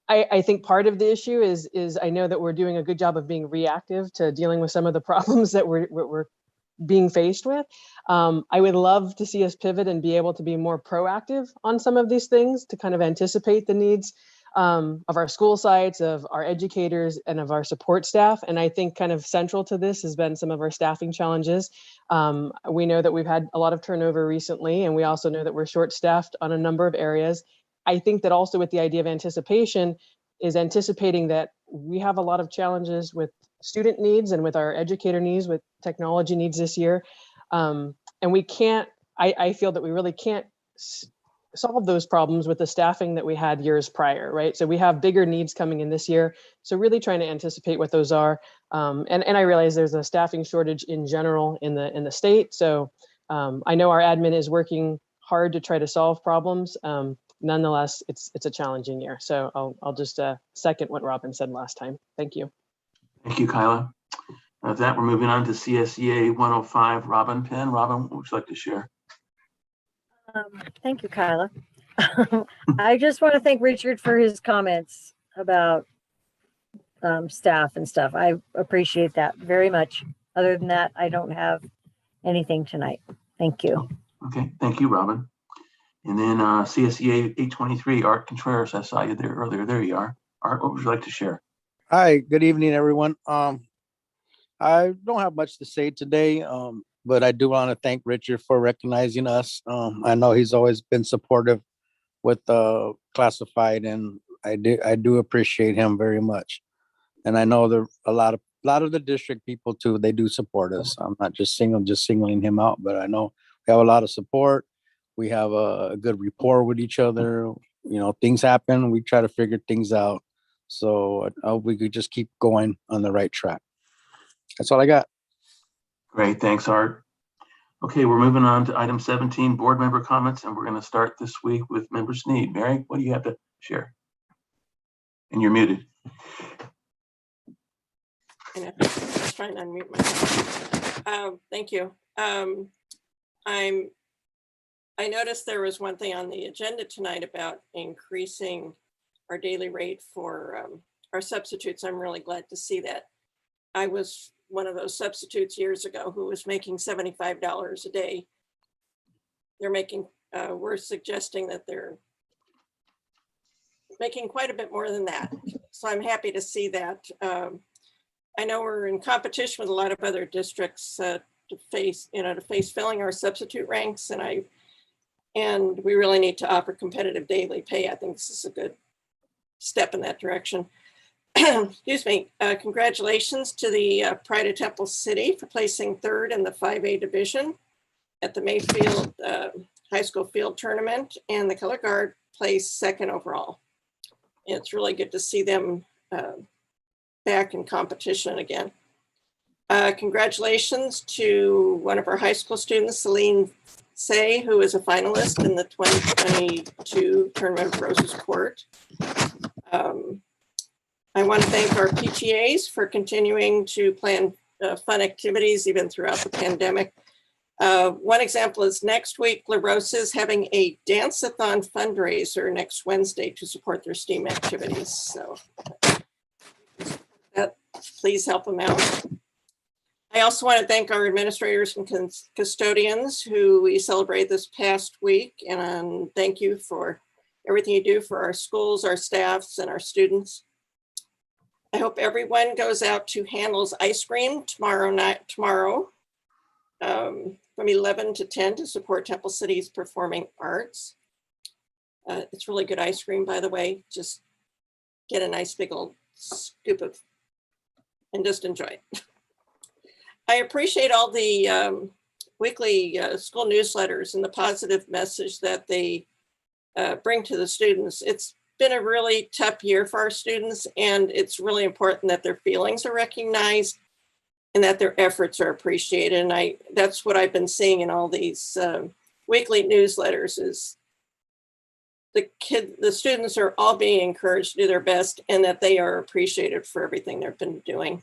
I think part of the issue is I know that we're doing a good job of being reactive to dealing with some of the problems that we're being faced with. I would love to see us pivot and be able to be more proactive on some of these things to kind of anticipate the needs of our school sites, of our educators, and of our support staff. And I think kind of central to this has been some of our staffing challenges. We know that we've had a lot of turnover recently, and we also know that we're short-staffed on a number of areas. I think that also with the idea of anticipation is anticipating that we have a lot of challenges with student needs and with our educator needs, with technology needs this year. And we can't, I feel that we really can't solve those problems with the staffing that we had years prior, right? So we have bigger needs coming in this year. So really trying to anticipate what those are. And I realize there's a staffing shortage in general in the state. So I know our admin is working hard to try to solve problems. Nonetheless, it's a challenging year. So I'll just second what Robin said last time. Thank you. Thank you, Kyla. With that, we're moving on to CSEA 105, Robin Penn. Robin, what would you like to share? Thank you, Kyla. I just want to thank Richard for his comments about staff and stuff. I appreciate that very much. Other than that, I don't have anything tonight. Thank you. Okay, thank you, Robin. And then CSEA 823, Art Contreras. I saw you there earlier. There you are. Art, what would you like to share? Hi, good evening, everyone. I don't have much to say today, but I do want to thank Richard for recognizing us. I know he's always been supportive with classified, and I do appreciate him very much. And I know there a lot of the district people too. They do support us. I'm not just singling him out, but I know we have a lot of support. We have a good rapport with each other. You know, things happen. We try to figure things out. So we could just keep going on the right track. That's all I got. Great, thanks, Art. Okay, we're moving on to item 17, board member comments, and we're going to start this week with Member Sneed. Mary, what do you have to share? And you're muted. I was trying to unmute myself. Thank you. I noticed there was one thing on the agenda tonight about increasing our daily rate for our substitutes. I'm really glad to see that. I was one of those substitutes years ago who was making $75 a day. They're making, we're suggesting that they're making quite a bit more than that. So I'm happy to see that. I know we're in competition with a lot of other districts to face filling our substitute ranks, and we really need to offer competitive daily pay. I think this is a good step in that direction. Excuse me. Congratulations to the Pride of Temple City for placing third in the 5A division at the Mayfield High School Field Tournament, and the Color Guard placed second overall. It's really good to see them back in competition again. Congratulations to one of our high school students, Celine Say, who is a finalist in the 2022 Tournament of Roses Court. I want to thank our PTAs for continuing to plan fun activities even throughout the pandemic. One example is next week, La Rosa is having a dance-a-thon fundraiser next Wednesday to support their STEAM activities. So please help them out. I also want to thank our administrators and custodians who we celebrated this past week, and thank you for everything you do for our schools, our staffs, and our students. I hope everyone goes out to Handel's Ice Cream tomorrow from 11 to 10 to support Temple City's performing arts. It's really good ice cream, by the way. Just get a nice big old scoop of and just enjoy it. I appreciate all the weekly school newsletters and the positive message that they bring to the students. It's been a really tough year for our students, and it's really important that their feelings are recognized and that their efforts are appreciated. And that's what I've been seeing in all these weekly newsletters is the students are all being encouraged to do their best and that they are appreciated for everything they've been doing.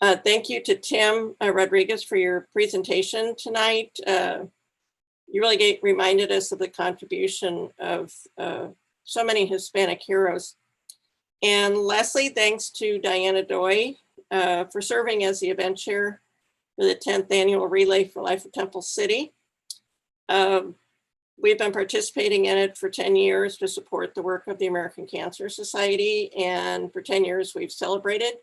Thank you to Tim Rodriguez for your presentation tonight. You really reminded us of the contribution of so many Hispanic heroes. And lastly, thanks to Diana Doi for serving as the event chair for the 10th annual Relay for Life of Temple City. We've been participating in it for 10 years to support the work of the American Cancer Society. And for 10 years, we've celebrated,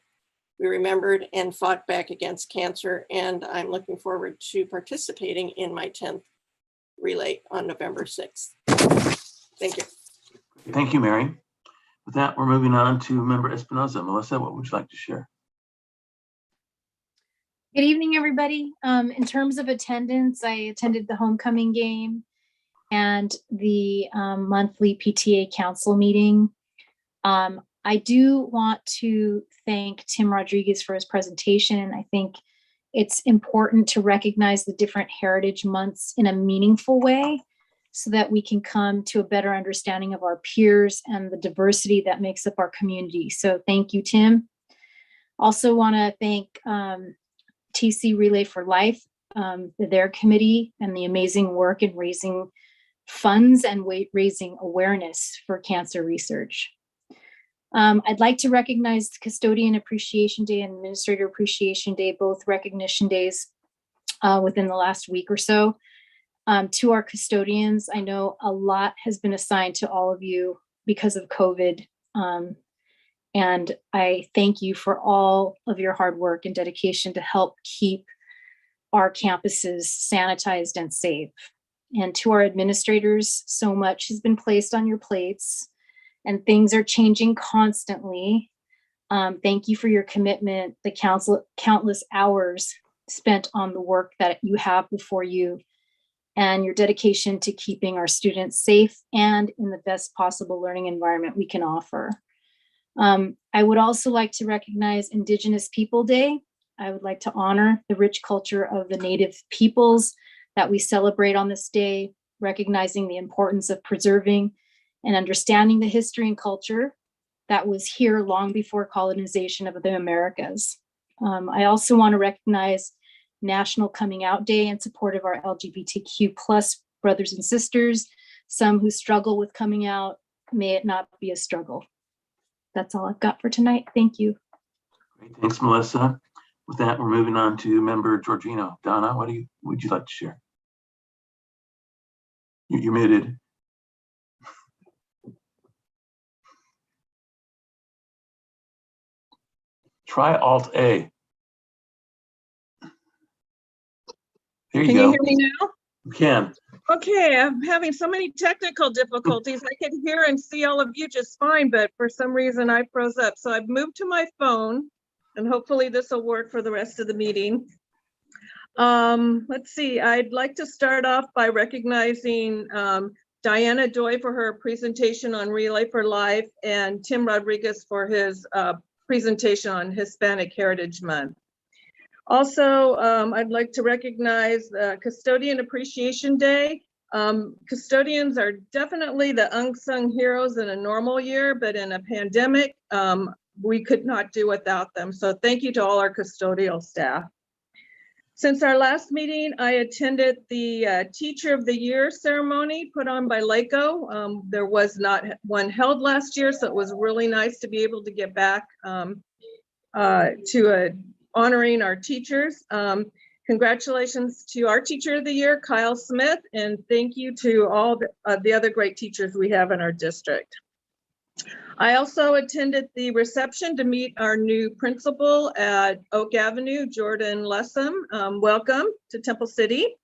we remembered, and fought back against cancer. And I'm looking forward to participating in my 10th relay on November 6th. Thank you. Thank you, Mary. With that, we're moving on to Member Espinoza. Melissa, what would you like to share? Good evening, everybody. In terms of attendance, I attended the homecoming game and the monthly PTA council meeting. I do want to thank Tim Rodriguez for his presentation. I think it's important to recognize the different heritage months in a meaningful way so that we can come to a better understanding of our peers and the diversity that makes up our community. So thank you, Tim. Also want to thank TC Relay for Life, their committee, and the amazing work in raising funds and raising awareness for cancer research. I'd like to recognize Custodian Appreciation Day and Administrator Appreciation Day, both recognition days within the last week or so. To our custodians, I know a lot has been assigned to all of you because of COVID. And I thank you for all of your hard work and dedication to help keep our campuses sanitized and safe. And to our administrators, so much has been placed on your plates and things are changing constantly. Thank you for your commitment, the countless hours spent on the work that you have before you, and your dedication to keeping our students safe and in the best possible learning environment we can offer. I would also like to recognize Indigenous People Day. I would like to honor the rich culture of the Native peoples that we celebrate on this day, recognizing the importance of preserving and understanding the history and culture that was here long before colonization of the Americas. I also want to recognize National Coming Out Day in support of our LGBTQ+ brothers and sisters, some who struggle with coming out. May it not be a struggle. That's all I've got for tonight. Thank you. Great. Thanks, Melissa. With that, we're moving on to Member Georgino. Donna, what would you like to share? You're muted. Try Alt-A. There you Can go. you hear me now? You can. Okay, I'm having so many technical difficulties. I can hear and see all of you just fine, but for some reason I froze up. So I've moved to my phone and hopefully this will work for the rest of the meeting. Let's see, I'd like to start off by recognizing Diana Doi for her presentation on Relay for Life and Tim Rodriguez for his presentation on Hispanic Heritage Month. Also, I'd like to recognize Custodian Appreciation Day. Custodians are definitely the unsung heroes in a normal year, but in a pandemic, we could not do without them. So thank you to all our custodial staff. Since our last meeting, I attended the Teacher of the Year ceremony put on by LACO. There was not one held last year, so it was really nice to be able to get back to honoring our teachers. Congratulations to our Teacher of the Year, Kyle Smith, and thank you to all the other great teachers we have in our district. I also attended the reception to meet our new principal at Oak Avenue, Jordan Lessem. Welcome to Temple City.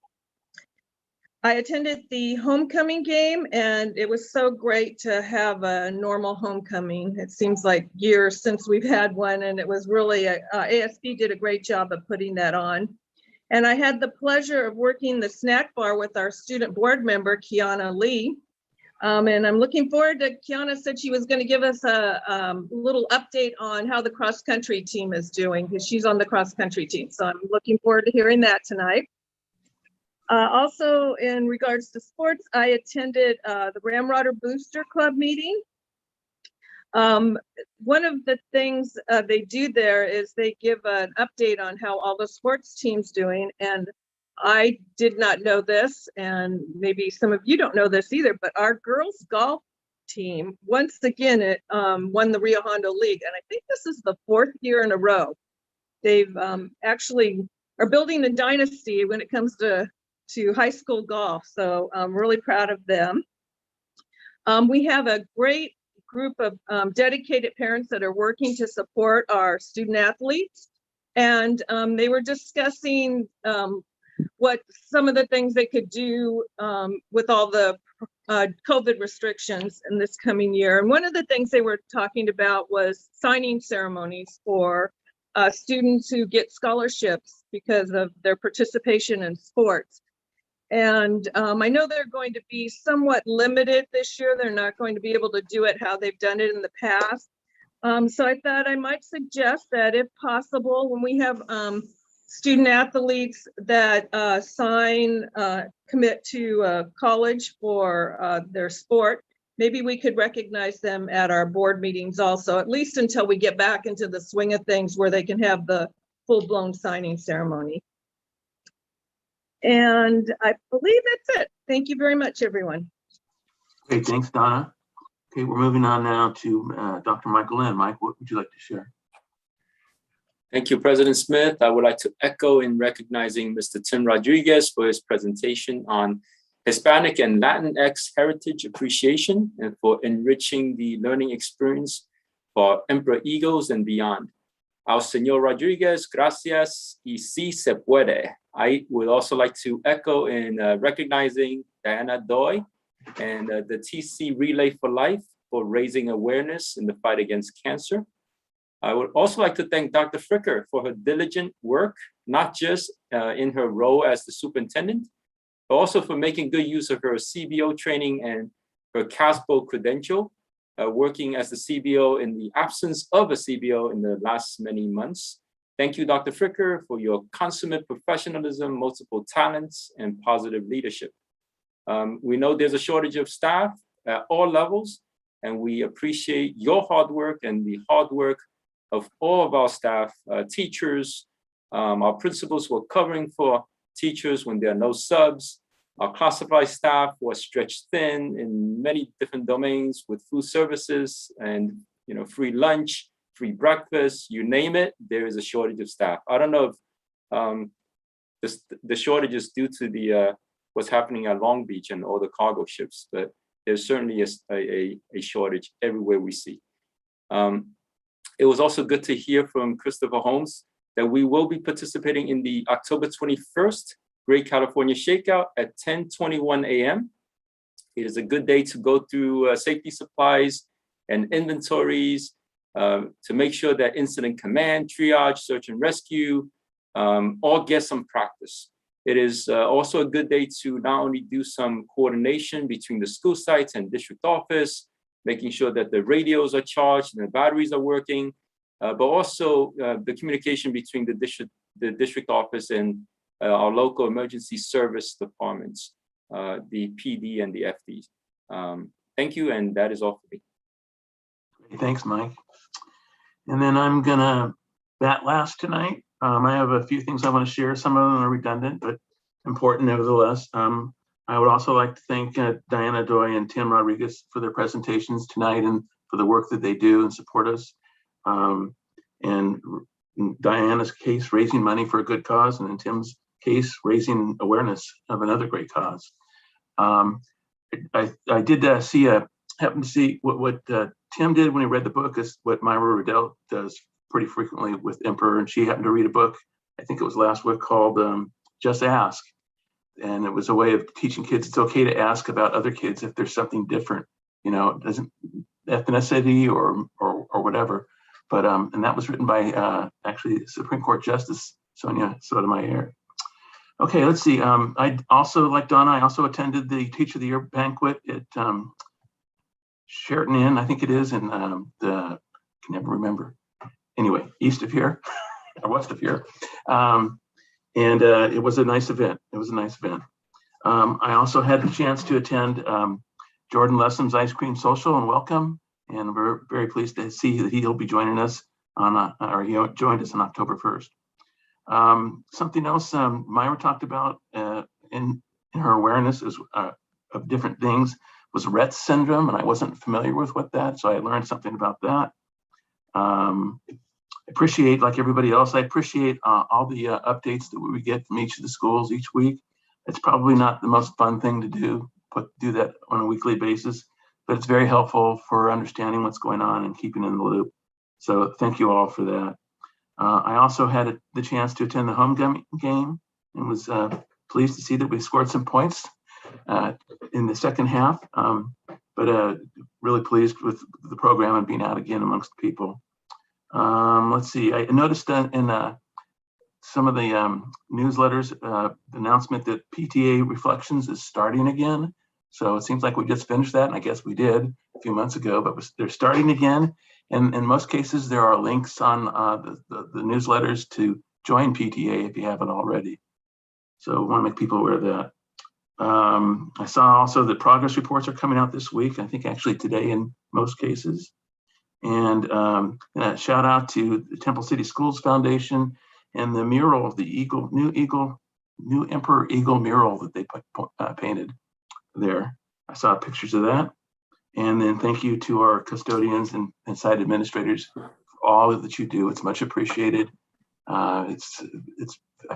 I attended the homecoming game, and it was so great to have a normal homecoming. It seems like years since we've had one, and it was really, ASP did a great job of putting that on. And I had the pleasure of working the snack bar with our student board member, Kiana Lee. And I'm looking forward to, Kiana said she was going to give us a little update on how the cross-country team is doing, because she's on the cross-country team. So I'm looking forward to hearing that tonight. Also, in regards to sports, I attended the Ramroder Booster Club meeting. One of the things they do there is they give an update on how all the sports teams doing. And I did not know this, and maybe some of you don't know this either, but our girls golf team, once again, it won the Rio Hondo League. And I think this is the 4th year in a row. They've actually are building a dynasty when it comes to high school golf. So I'm really proud of them. We have a great group of dedicated parents that are working to support our student athletes. And they were discussing what some of the things they could do with all the COVID restrictions in this coming year. And one of the things they were talking about was signing ceremonies for students who get scholarships because of their participation in sports. And I know they're going to be somewhat limited this year. They're not going to be able to do it how they've done it in the past. So I thought I might suggest that if possible, when we have student athletes that commit to college for their sport, maybe we could recognize them at our board meetings also, at least until we get back into the swing of things where they can have the full-blown signing ceremony. And I believe that's it. Thank you very much, everyone. Great, thanks, Donna. Okay, we're moving on now to Dr. Michael Lynn. Mike, what would you like to share? Thank you, President Smith. I would like to echo in recognizing Mr. Tim Rodriguez for his presentation on Hispanic and Latinx heritage appreciation and for enriching the learning experience for Emperor Eagles and beyond. Al Señor Rodriguez, gracias y si se puede. I would also like to echo in recognizing Diana Doi and the TC Relay for Life for raising awareness in the fight against cancer. I would also like to thank Dr. Fricker for her diligent work, not just in her role as the superintendent, but also for making good use of her CBO training and her CASPO credential, working as the CBO in the absence of a CBO in the last many months. Thank you, Dr. Fricker, for your consummate professionalism, multiple talents, and positive leadership. We know there's a shortage of staff at all levels, and we appreciate your hard work and the hard work of all of our staff, teachers, our principals who are covering for teachers when there are no subs, our classified staff who are stretched thin in many different domains with food services and free lunch, free breakfast, you name it, there is a shortage of staff. I don't know if the shortage is due to the what's happening at Long Beach and all the cargo ships, but there's certainly a shortage everywhere we see. It was also good to hear from Christopher Holmes that we will be participating in the October 21st Great California Shakeout at 10:21 a.m. It is a good day to go through safety supplies and inventories to make sure that incident command, triage, search and rescue all get some practice. It is also a good day to not only do some coordination between the school sites and district office, making sure that the radios are charged and the batteries are working, but also the communication between the district office and our local emergency service departments, the PD and the FDs. Thank you, and that is all for me. Thanks, Mike. And then I'm gonna bat last tonight. I have a few things I want to share. Some of them are redundant, but important nevertheless. I would also like to thank Diana Doi and Tim Rodriguez for their presentations tonight and for the work that they do and support us. And Diana's case, raising money for a good cause, and in Tim's case, raising awareness of another great cause. I did happen to see what Tim did when he read the book is what Myra Riddell does pretty frequently with Emperor, and she happened to read a book, I think it was last week, called Just Ask, And it was a way of teaching kids it's okay to ask about other kids if there's something different, you know, it doesn't ethnicity or whatever. But and that was written by actually Supreme Court Justice Sonia Sotomayor. Okay, let's see. I also, like Donna, I also attended the Teacher of the Year banquet at Sheraton Inn, I think it is, in I can never remember. Anyway, east of here or west of here. And it was a nice event. It was a nice event. I also had the chance to attend Jordan Lessum's Ice Cream Social and Welcome. And we're very pleased to see that he'll be joining us on, or he joined us on October 1st. Something else Myra talked about in her awareness is, of different things was Rett syndrome, and I wasn't familiar with what that, so I learned something about that. Appreciate, like everybody else, I appreciate all the updates that we get from each of the schools each week. It's probably not the most fun thing to do that on a weekly basis, but it's very helpful for understanding what's going on and keeping in the loop. So thank you all for that. I also had the chance to attend the homecoming game and was pleased to see that we scored some points in the second half, but really pleased with the program and being out again amongst people. Let's see, I noticed in some of the newsletters, the announcement that PTA Reflections is starting again. So it seems like we just finished that, and I guess we did a few months ago, but they're starting again. And in most cases, there are links on the newsletters to join PTA if you haven't already. So I want to make people aware of that. I saw also that progress reports are coming out this week, I think actually today in most cases. And shout out to the Temple City Schools Foundation and the mural of the new Emperor Eagle mural that they painted there. I saw pictures of that. And then thank you to our custodians and site administrators for all that you do. It's much appreciated. I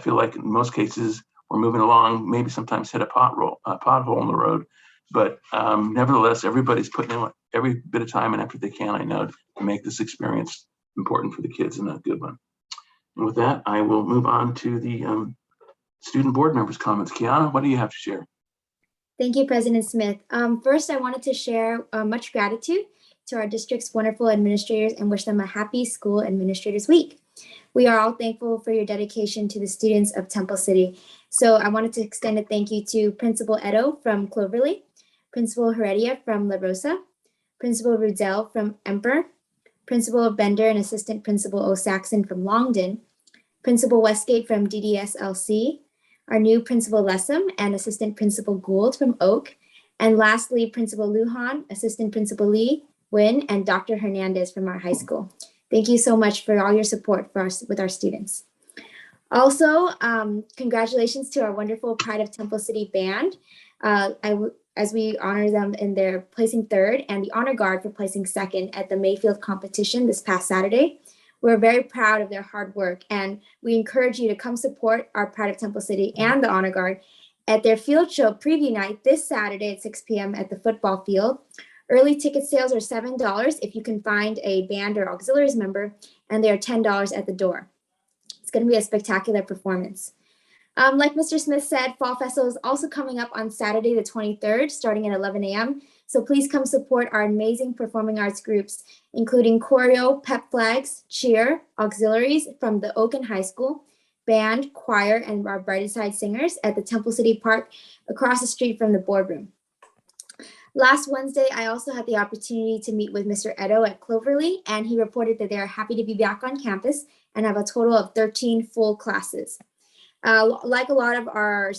feel like in most cases we're moving along, maybe sometimes hit a pothole in the road, but nevertheless, everybody's putting in every bit of time and effort they can, I know, to make this experience important for the kids and a good one. And with that, I will move on to the student board members' comments. Kiana, what do you have to share? Thank you, President Smith. First, I wanted to share much gratitude to our district's wonderful administrators and wish them a happy School Administrators Week. We are all thankful for your dedication to the students of Temple City. So I wanted to extend a thank you to Principal Edo from Cloverly, Principal Heredia from La Rosa, Principal Rudell from Emperor, Principal Bender and Assistant Principal O'Saxon from Longden, Principal Westgate from DDSLC, our new Principal Lessum and Assistant Principal Gould from Oak, and lastly, Principal Lujan, Assistant Principal Lee, Wynn, and Dr. Hernandez from our high school. Thank you so much for all your support with our students. Also, congratulations to our wonderful Pride of Temple City band, as we honor them in their placing third and the honor guard for placing second at the Mayfield competition this past Saturday. We're very proud of their hard work, and we encourage you to come support our Pride of Temple City and the Honor Guard at their field show preview night this Saturday at 6 p.m. at the football field. Early ticket sales are $7 if you can find a band or auxiliaries member, and they are $10 at the door. It's going to be a spectacular performance. Like Mr. Smith said, Fall Festival is also coming up on Saturday the 23rd, starting at 11 a.m. So please come support our amazing performing arts groups, including choreo, pep flags, cheer, auxiliaries from the Oaken High School, band, choir, and our Brightside Singers at the Temple City Park across the street from the boardroom. Last Wednesday, I also had the opportunity to meet with Mr. Edo at Cloverly, and he reported that they are happy to be back on campus and have a total of 13 full classes. Like a lot of our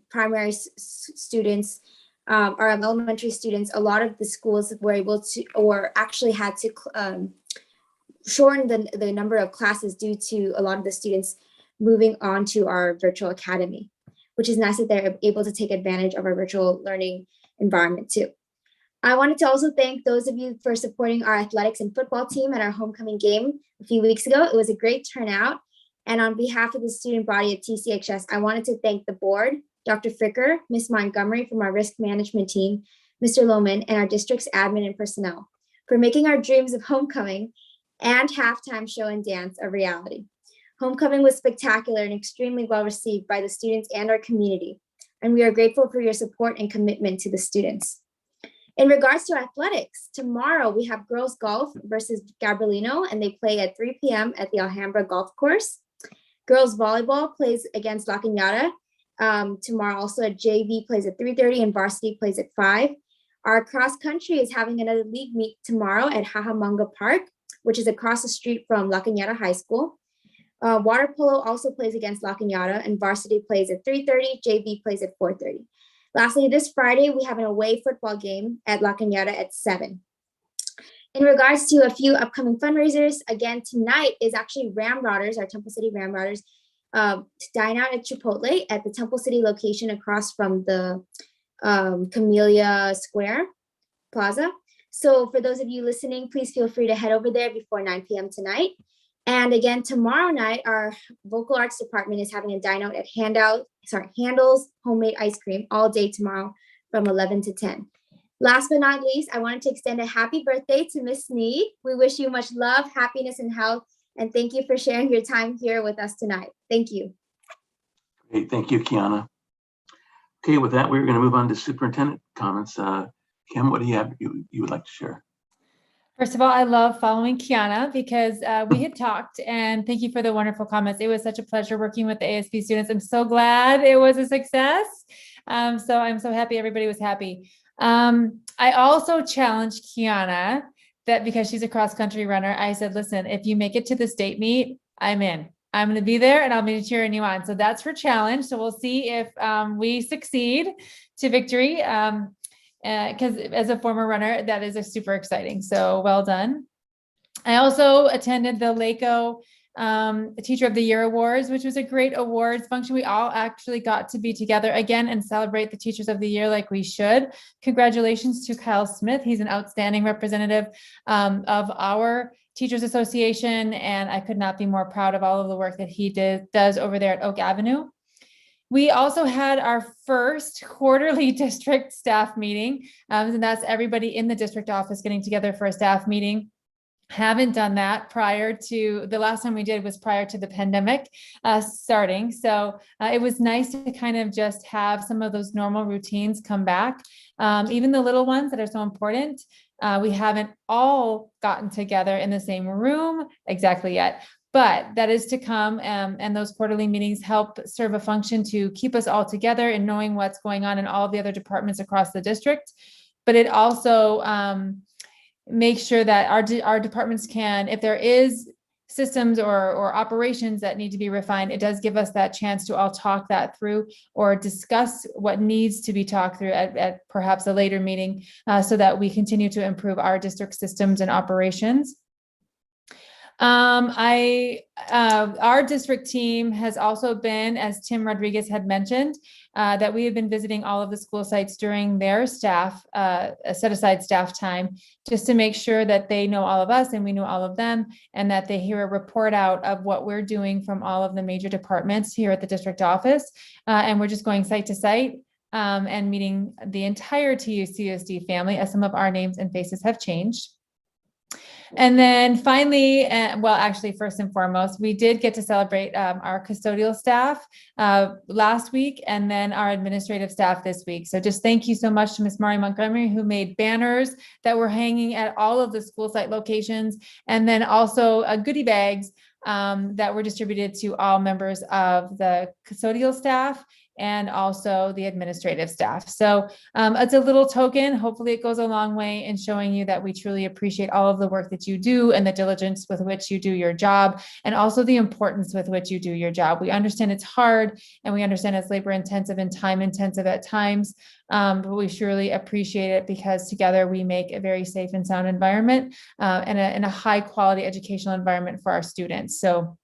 primary students, our elementary students, a lot of the schools were able to, or actually had to shorten the number of classes due to a lot of the students moving on to our virtual academy, which is nice that they're able to take advantage of our virtual learning environment too. I wanted to also thank those of you for supporting our athletics and football team at our homecoming game a few weeks ago. It was a great turnout. And on behalf of the student body of TCHS, I wanted to thank the board, Dr. Fricker, Ms. Montgomery from our risk management team, Mr. Lohman, and our district's admin and personnel for making our dreams of homecoming and halftime show and dance a reality. Homecoming was spectacular and extremely well received by the students and our community. and we are grateful for your support and commitment to the students. In regards to athletics, tomorrow we have girls golf versus Gabrielino, and they play at 3 p.m. at the Alhambra Golf Course. Girls volleyball plays against La Cañada. Tomorrow also at JV plays at 3:30 and varsity plays at 5. Our cross country is having another league meet tomorrow at Cajamonga Park, which is across the street from La Cañada High School. Water polo also plays against La Cañada, and varsity plays at 3:30, JV plays at 4:30. Lastly, this Friday, we have an away football game at La Cañada at 7. In regards to a few upcoming fundraisers, again, tonight is actually Ramrodders, our Temple City Ramrodders, to dine out at Chipotle at the Temple City location across from the Camellia Square Plaza. So for those of you listening, please feel free to head over there before 9 p.m. tonight. And again, tomorrow night, our vocal arts department is having a dine out at Handel's Homemade Ice Cream all day tomorrow from 11 to 10. Last but not least, I wanted to extend a happy birthday to Miss Sneed. We wish you much love, happiness, and health. And thank you for sharing your time here with us tonight. Thank you. Great, thank you, Kiana. Okay, with that, we're going to move on to superintendent comments. Kim, what do you have you would like to share? First of all, I love following Kiana because we had talked, and thank you for the wonderful comments. It was such a pleasure working with the ASB students. I'm so glad it was a success. So I'm so happy everybody was happy. I also challenged Kiana that because she's a cross-country runner, I said, listen, if you make it to the state meet, I'm in. I'm going to be there and I'll be cheering you on. So that's her challenge. So we'll see if we succeed to victory. Because as a former runner, that is super exciting. So well done. I also attended the LACO Teacher of the Year Awards, which was a great awards function. We all actually got to be together again and celebrate the Teachers of the Year like we should. Congratulations to Kyle Smith. He's an outstanding representative of our Teachers Association, and I could not be more proud of all of the work that he does over there at Oak Avenue. We also had our first quarterly district staff meeting, and that's everybody in the district office getting together for a staff meeting. Haven't done that prior to, the last time we did was prior to the pandemic starting. So it was nice to kind of just have some of those normal routines come back. Even the little ones that are so important. We haven't all gotten together in the same room exactly yet, but that is to come, and those quarterly meetings help serve a function to keep us all together and knowing what's going on in all the other departments across the district. But it also makes sure that our departments can, if there is systems or operations that need to be refined, it does give us that chance to all talk that through or discuss what needs to be talked through at perhaps a later meeting, so that we continue to improve our district systems and operations. Our district team has also been, as Tim Rodriguez had mentioned, that we have been visiting all of the school sites during their staff, set aside staff time, just to make sure that they know all of us and we know all of them, and that they hear a report out of what we're doing from all of the major departments here at the district office. And we're just going site to site and meeting the entire TUCSD family, as some of our names and faces have changed. And then finally, well, actually, first and foremost, we did get to celebrate our custodial staff last week, and then our administrative staff this week. So just thank you so much to Ms. Mari Montgomery, who made banners that were hanging at all of the school site locations, and then also goodie bags that were distributed to all members of the custodial staff and also the administrative staff. So it's a little token. Hopefully it goes a long way in showing you that we truly appreciate all of the work that you do and the diligence with which you do your job, and also the importance with which you do your job. We understand it's hard, and we understand it's labor intensive and time intensive at times, but we surely appreciate it because together we make a very safe and sound environment and a high quality educational environment for our students. So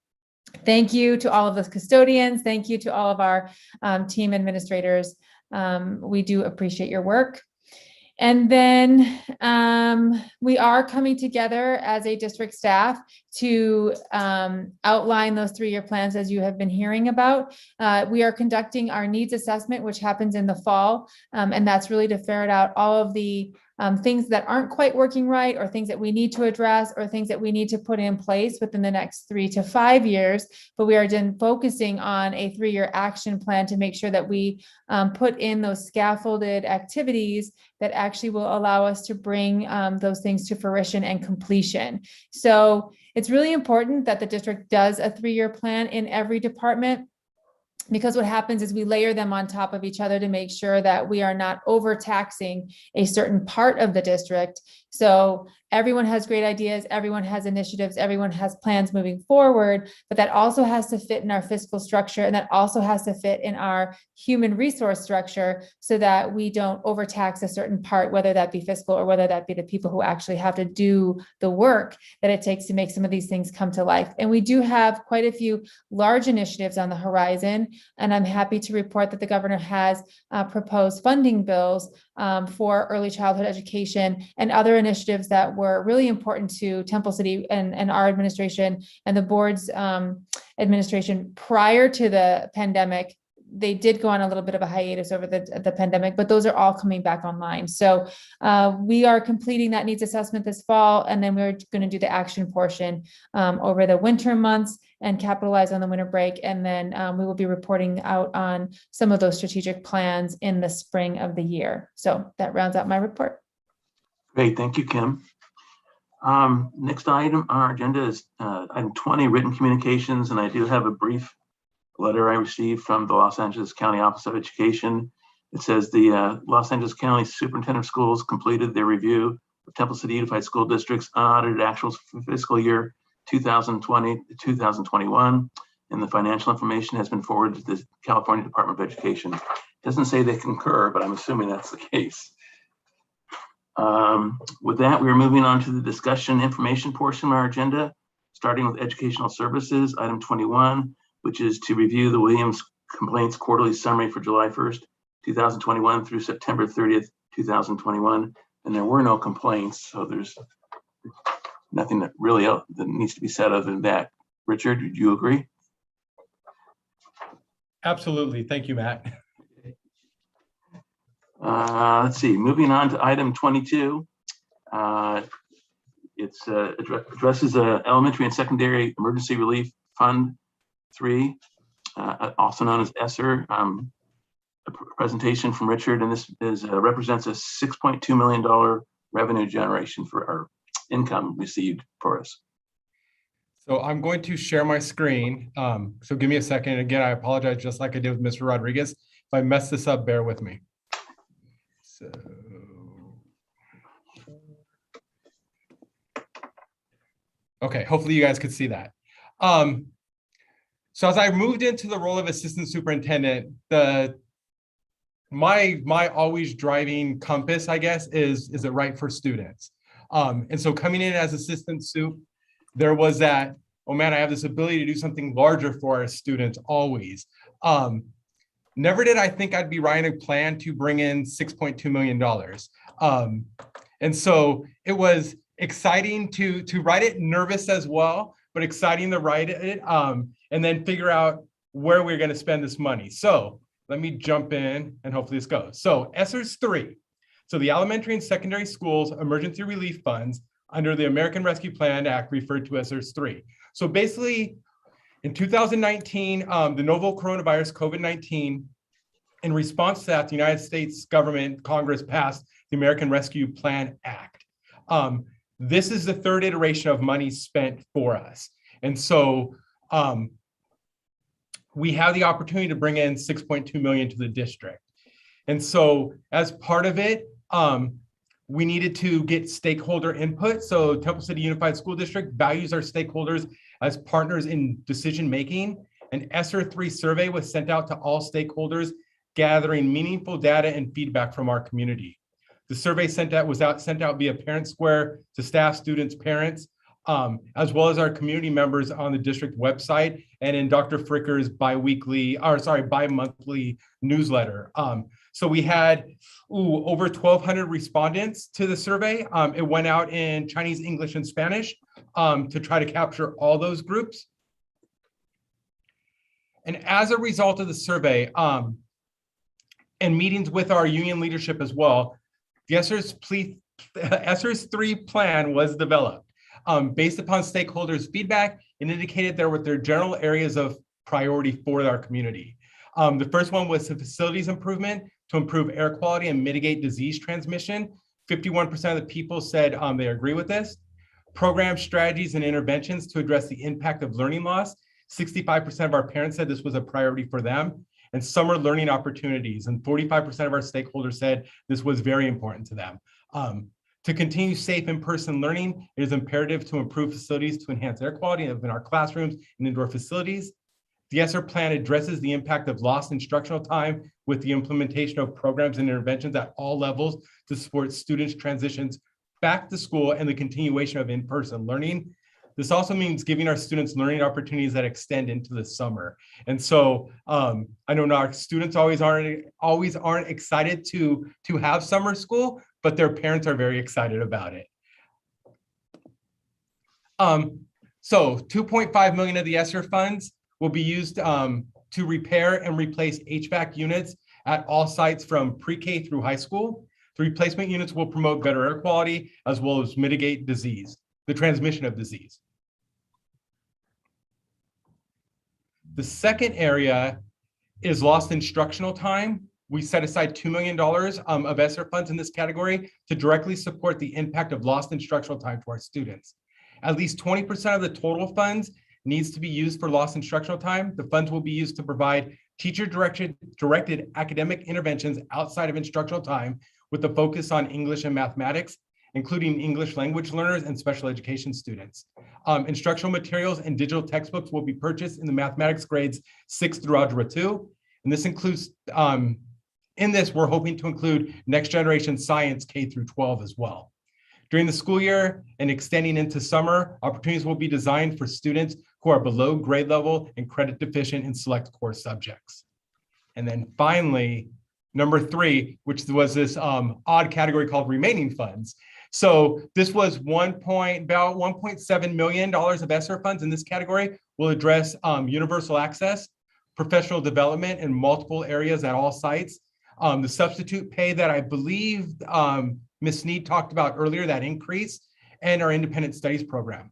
thank you to all of the custodians. Thank you to all of our team administrators. We do appreciate your work. And then we are coming together as a district staff to outline those 3-year plans, as you have been hearing about. We are conducting our needs assessment, which happens in the fall. And that's really to ferret out all of the things that aren't quite working right, or things that we need to address, or things that we need to put in place within the next 3 to 5 years. But we are then focusing on a 3-year action plan to make sure that we put in those scaffolded activities that actually will allow us to bring those things to fruition and completion. So it's really important that the district does a 3-year plan in every department, because what happens is we layer them on top of each other to make sure that we are not overtaxing a certain part of the district. So everyone has great ideas, everyone has initiatives, everyone has plans moving forward, but that also has to fit in our fiscal structure, and that also has to fit in our human resource structure, so that we don't overtax a certain part, whether that be fiscal or whether that be the people who actually have to do the work that it takes to make some of these things come to life. And we do have quite a few large initiatives on the horizon, and I'm happy to report that the governor has proposed funding bills for early childhood education and other initiatives that were really important to Temple City and our administration and the board's administration prior to the pandemic. They did go on a little bit of a hiatus over the pandemic, but those are all coming back online. So we are completing that needs assessment this fall, and then we're going to do the action portion over the winter months and capitalize on the winter break. And then we will be reporting out on some of those strategic plans in the spring of the year. So that rounds out my report. Great, thank you, Kim. Next item on our agenda is item 20, written communications, and I do have a brief letter I received from the Los Angeles County Office of Education. It says the Los Angeles County Superintendent of Schools completed their review of Temple City Unified School District's unaudited actuals for fiscal year 2020 to 2021, and the financial information has been forwarded to the California Department of Education. It doesn't say they concur, but I'm assuming that's the case. With that, we are moving on to the discussion information portion of our agenda, starting with educational services, item 21, which is to review the Williams Complaints Quarterly Summary for July 1st, 2021 through September 30th, 2021. And there were no complaints, so there's nothing that really else that needs to be said other than that. Richard, do you agree? Absolutely. Thank you, Matt. Let's see, moving on to item 22. It's addresses Elementary and Secondary Emergency Relief Fund 3, also known as ESSER. A presentation from Richard, and this is represents a $6.2 million revenue generation for our income received for us. So I'm going to share my screen. So give me a second. Again, I apologize, just like I did with Mr. Rodriguez. If I mess this up, bear with me. So. Okay, hopefully you guys could see that. So as I moved into the role of assistant superintendent, my always driving compass, I guess, is it right for students? And so coming in as assistant soup, there was that, oh man, I have this ability to do something larger for our students always. Never did I think I'd be writing a plan to bring in $6.2 million. And so it was exciting to write it, nervous as well, but exciting to write it, and then figure out where we're going to spend this money. So let me jump in and hopefully this goes. So ESSER's 3. So the Elementary and Secondary Schools Emergency Relief Funds under the American Rescue Plan Act, referred to as ESSER's 3. So basically in 2019, the novel coronavirus, COVID-19, in response to that, the United States government, Congress passed the American Rescue Plan Act. This is the third iteration of money spent for us. And so we have the opportunity to bring in $6.2 million to the district. And so as part of it, we needed to get stakeholder input. So Temple City Unified School District values our stakeholders as partners in decision-making. An ESSER 3 survey was sent out to all stakeholders, gathering meaningful data and feedback from our community. The survey was sent out via Parent Square to staff, students, parents, as well as our community members on the district website and in Dr. Fricker's bi-monthly newsletter. So we had over 1,200 respondents to the survey. It went out in Chinese, English, and Spanish to try to capture all those groups. And as a result of the survey and meetings with our union leadership as well, the ESSER's ESSER's 3 plan was developed. Based upon stakeholders' feedback, it indicated there were their general areas of priority for our community. The first one was the facilities improvement to improve air quality and mitigate disease transmission. 51% of the people said they agree with this. Program strategies and interventions to address the impact of learning loss. 65% of our parents said this was a priority for them. And summer learning opportunities, and 45% of our stakeholders said this was very important to them. To continue safe in-person learning, it is imperative to improve facilities to enhance air quality in our classrooms and indoor facilities. The ESSER plan addresses the impact of lost instructional time with the implementation of programs and interventions at all levels to support students' transitions back to school and the continuation of in-person learning. This also means giving our students learning opportunities that extend into the summer. And so I know our students always aren't excited to have summer school, but their parents are very excited about it. So 2.5 million of the ESSER funds will be used to repair and replace HVAC units at all sites from pre-K through high school. The replacement units will promote better air quality as well as mitigate disease, the transmission of disease. The second area is lost instructional time. We set aside $2 million of ESSER funds in this category to directly support the impact of lost instructional time to our students. At least 20% of the total funds needs to be used for lost instructional time. The funds will be used to provide teacher-directed academic interventions outside of instructional time with the focus on English and mathematics, including English language learners and special education students. Instructional materials and digital textbooks will be purchased in the mathematics grades 6 through Algebra 2. And this includes, in this, we're hoping to include next generation science K through 12 as well. During the school year and extending into summer, opportunities will be designed for students who are below grade level and credit deficient in select core subjects. And then finally, number 3, which was this odd category called remaining funds. So this was about $1.7 million of ESSER funds in this category will address universal access, professional development in multiple areas at all sites. The substitute pay that I believe Ms. Sneed talked about earlier, that increase, and our independent studies program.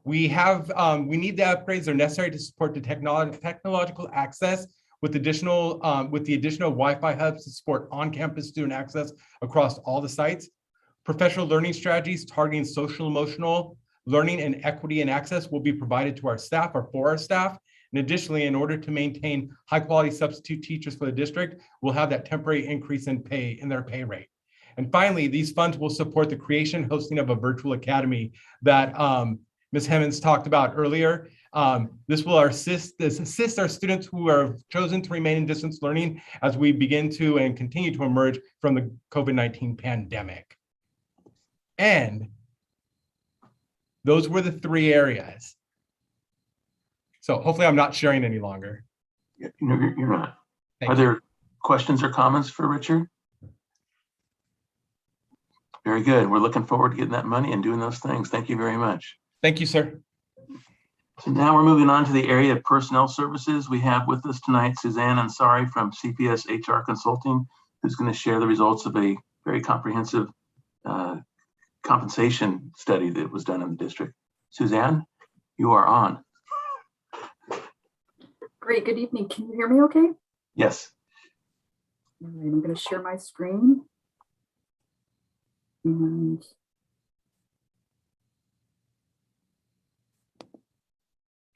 We need the upgrades that are necessary to support the technological access with the additional Wi-Fi hubs to support on-campus student access across all the sites. Professional learning strategies targeting social emotional learning and equity and access will be provided to our staff or for our staff. And additionally, in order to maintain high quality substitute teachers for the district, we'll have that temporary increase in pay in their pay rate. And finally, these funds will support the creation and hosting of a virtual academy that Ms. Hemmons talked about earlier. This will assist our students who are chosen to remain in distance learning as we begin to and continue to emerge from the COVID-19 pandemic. And those were the 3 areas. So hopefully I'm not sharing any longer. You're not. Thank Are you. there questions or comments for Richard? Very good. We're looking forward to getting that money and doing those things. Thank you very much. Thank you, sir. So now we're moving on to the area of personnel services. We have with us tonight Suzanne Ansari from CPS HR Consulting, who's going to share the results of a very comprehensive compensation study that was done in the district. Suzanne, you are on. Great, good evening. Can you hear me okay? Yes. All right, I'm going to share my screen. And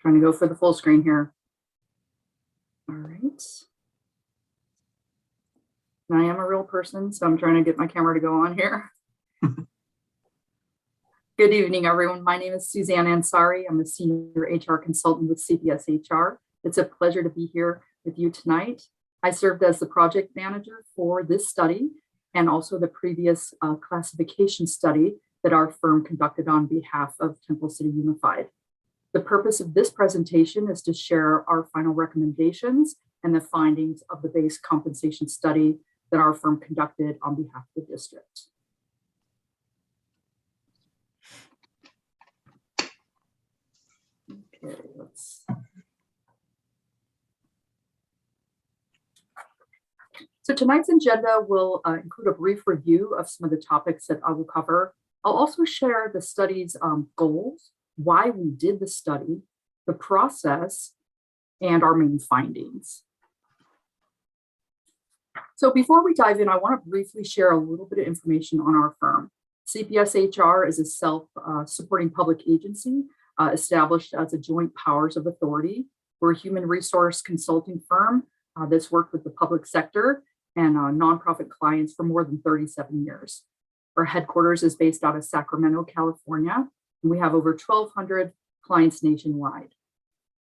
trying to go for the full screen here. All right. And I am a real person, so I'm trying to get my camera to go on here. Good evening, everyone. My name is Suzanne Ansari. I'm a senior HR consultant with CPS HR. It's a pleasure to be here with you tonight. I served as the project manager for this study and also the previous classification study that our firm conducted on behalf of Temple City Unified. The purpose of this presentation is to share our final recommendations and the findings of the base compensation study that our firm conducted on behalf of the district. Okay, So tonight's agenda will include a brief review of some of the topics that I will cover. I'll also share the study's goals, why we did the study, the process, and our main findings. So before we dive in, I want to briefly share a little bit of information on our firm. CPS HR is a self-supporting public agency established as a joint powers of authority. We're a human resource consulting firm that's worked with the public sector and nonprofit clients for more than 37 years. Our headquarters is based out of Sacramento, California, and we have over 1,200 clients nationwide.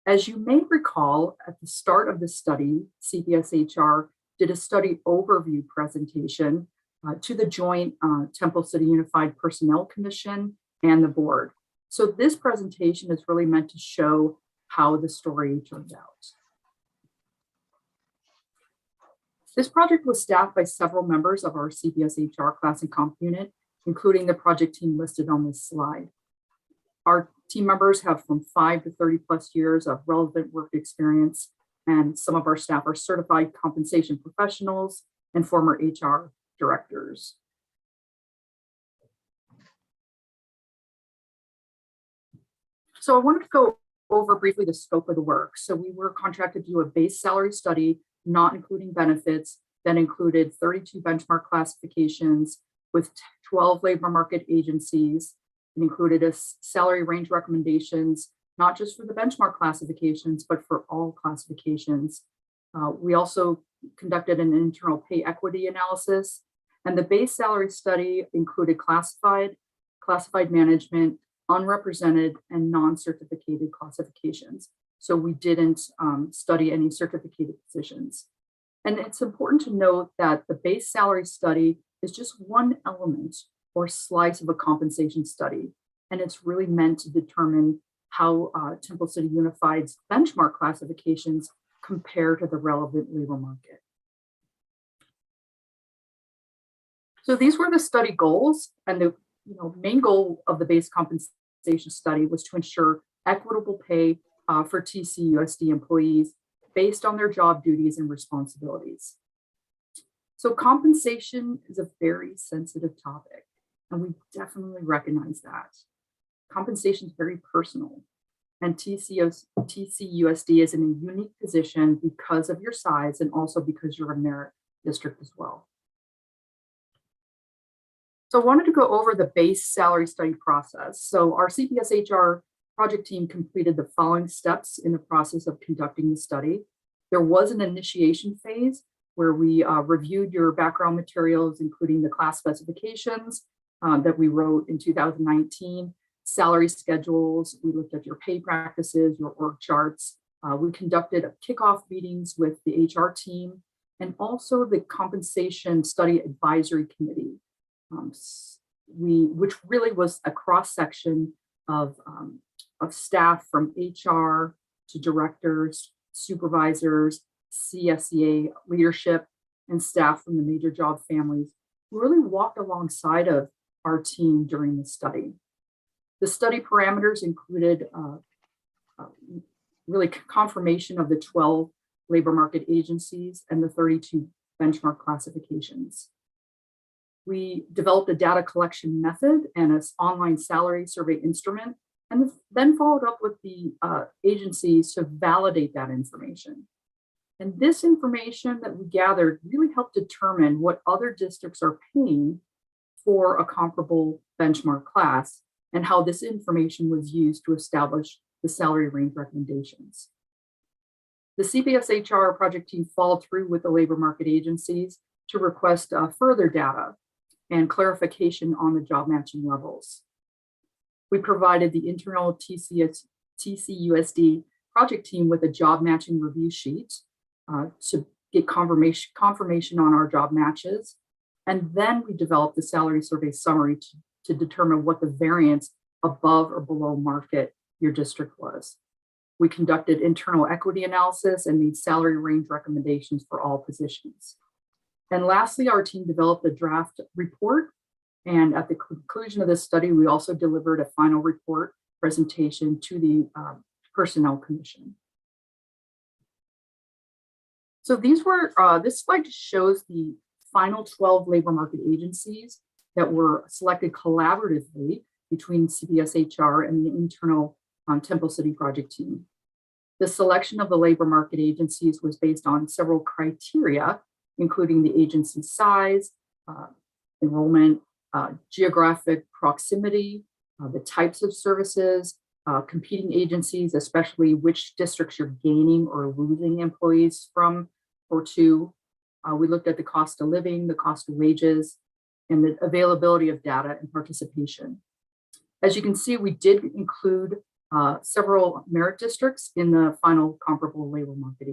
As you may recall, at the start of the study, CPS HR did a study overview presentation to the joint Temple City Unified Personnel Commission and the board. So this presentation is really meant to show how the story turned out. This project was staffed by several members of our CPS HR class and comp unit, including the project team listed on this slide. Our team members have from 5 to 30 plus years of relevant work experience, and some of our staff are certified compensation professionals and former HR directors. So I wanted to go over briefly the scope of the work. So we were contracted to do a base salary study, not including benefits, that included 32 benchmark classifications with 12 labor market agencies. It included a salary range recommendations, not just for the benchmark classifications, but for all classifications. We also conducted an internal pay equity analysis, and the base salary study included classified management, unrepresented, and non-certificated classifications. So we didn't study any certificated positions. And it's important to note that the base salary study is just one element or slice of a compensation study. And it's really meant to determine how Temple City Unified's benchmark classifications compare to the relevant labor market. So these were the study goals, and the main goal of the base compensation study was to ensure equitable pay for TCUSD employees based on their job duties and responsibilities. So compensation is a very sensitive topic, and we definitely recognize that. Compensation is very personal, and TCUSD is in a unique position because of your size and also because you're a merit district as well. So I wanted to go over the base salary study process. So our CPS HR project team completed the following steps in the process of conducting the study. There was an initiation phase where we reviewed your background materials, including the class specifications that we wrote in 2019, salary schedules. We looked at your pay practices, your org charts. We conducted kickoff meetings with the HR team and also the compensation study advisory committee, which really was a cross section of staff from HR to directors, supervisors, CSEA leadership, and staff from the major job families who really walked alongside of our team during the study. The study parameters included really confirmation of the 12 labor market agencies and the 32 benchmark classifications. We developed a data collection method and an online salary survey instrument, and then followed up with the agencies to validate that information. And this information that we gathered really helped determine what other districts are paying for a comparable benchmark class and how this information was used to establish the salary range recommendations. The CPS HR project team followed through with the labor market agencies to request further data and clarification on the job matching levels. We provided the internal TCUSD project team with a job matching review sheet to get confirmation on our job matches. And then we developed the salary survey summary to determine what the variance above or below market your district was. We conducted internal equity analysis and made salary range recommendations for all positions. And lastly, our team developed a draft report. And at the conclusion of this study, we also delivered a final report presentation to the Personnel Commission. So these were, this slide shows the final 12 labor market agencies that were selected collaboratively between CPS-HR and the internal Temple City project team. The selection of the labor market agencies was based on several criteria, including the agency size, enrollment, geographic proximity, the types of services, competing agencies, especially which districts you're gaining or losing employees from or to. We looked at the cost of living, the cost of wages, and the availability of data and participation. As you can see, we did include several merit districts in the final comparable labor market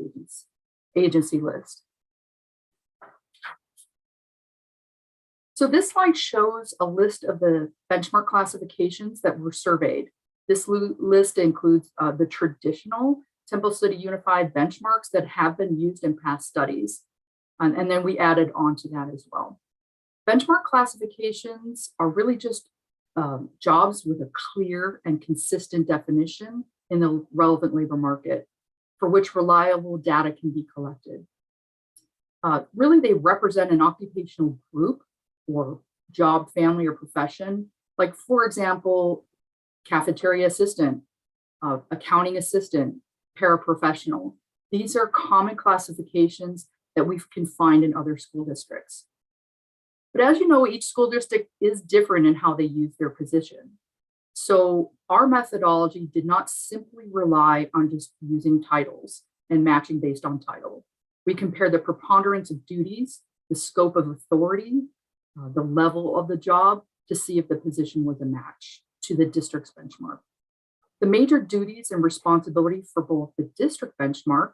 agency list. So this slide shows a list of the benchmark classifications that were surveyed. This list includes the traditional Temple City Unified benchmarks that have been used in past studies. And then we added on to that as well. Benchmark classifications are really just jobs with a clear and consistent definition in the relevant labor market for which reliable data can be collected. Really, they represent an occupational group or job, family, or profession. Like, for example, cafeteria assistant, accounting assistant, paraprofessional. These are common classifications that we can find in other school districts. But as you know, each school district is different in how they use their position. So our methodology did not simply rely on just using titles and matching based on title. We compared the preponderance of duties, the scope of authority, the level of the job to see if the position was a match to the district's benchmark. The major duties and responsibilities for both the district benchmark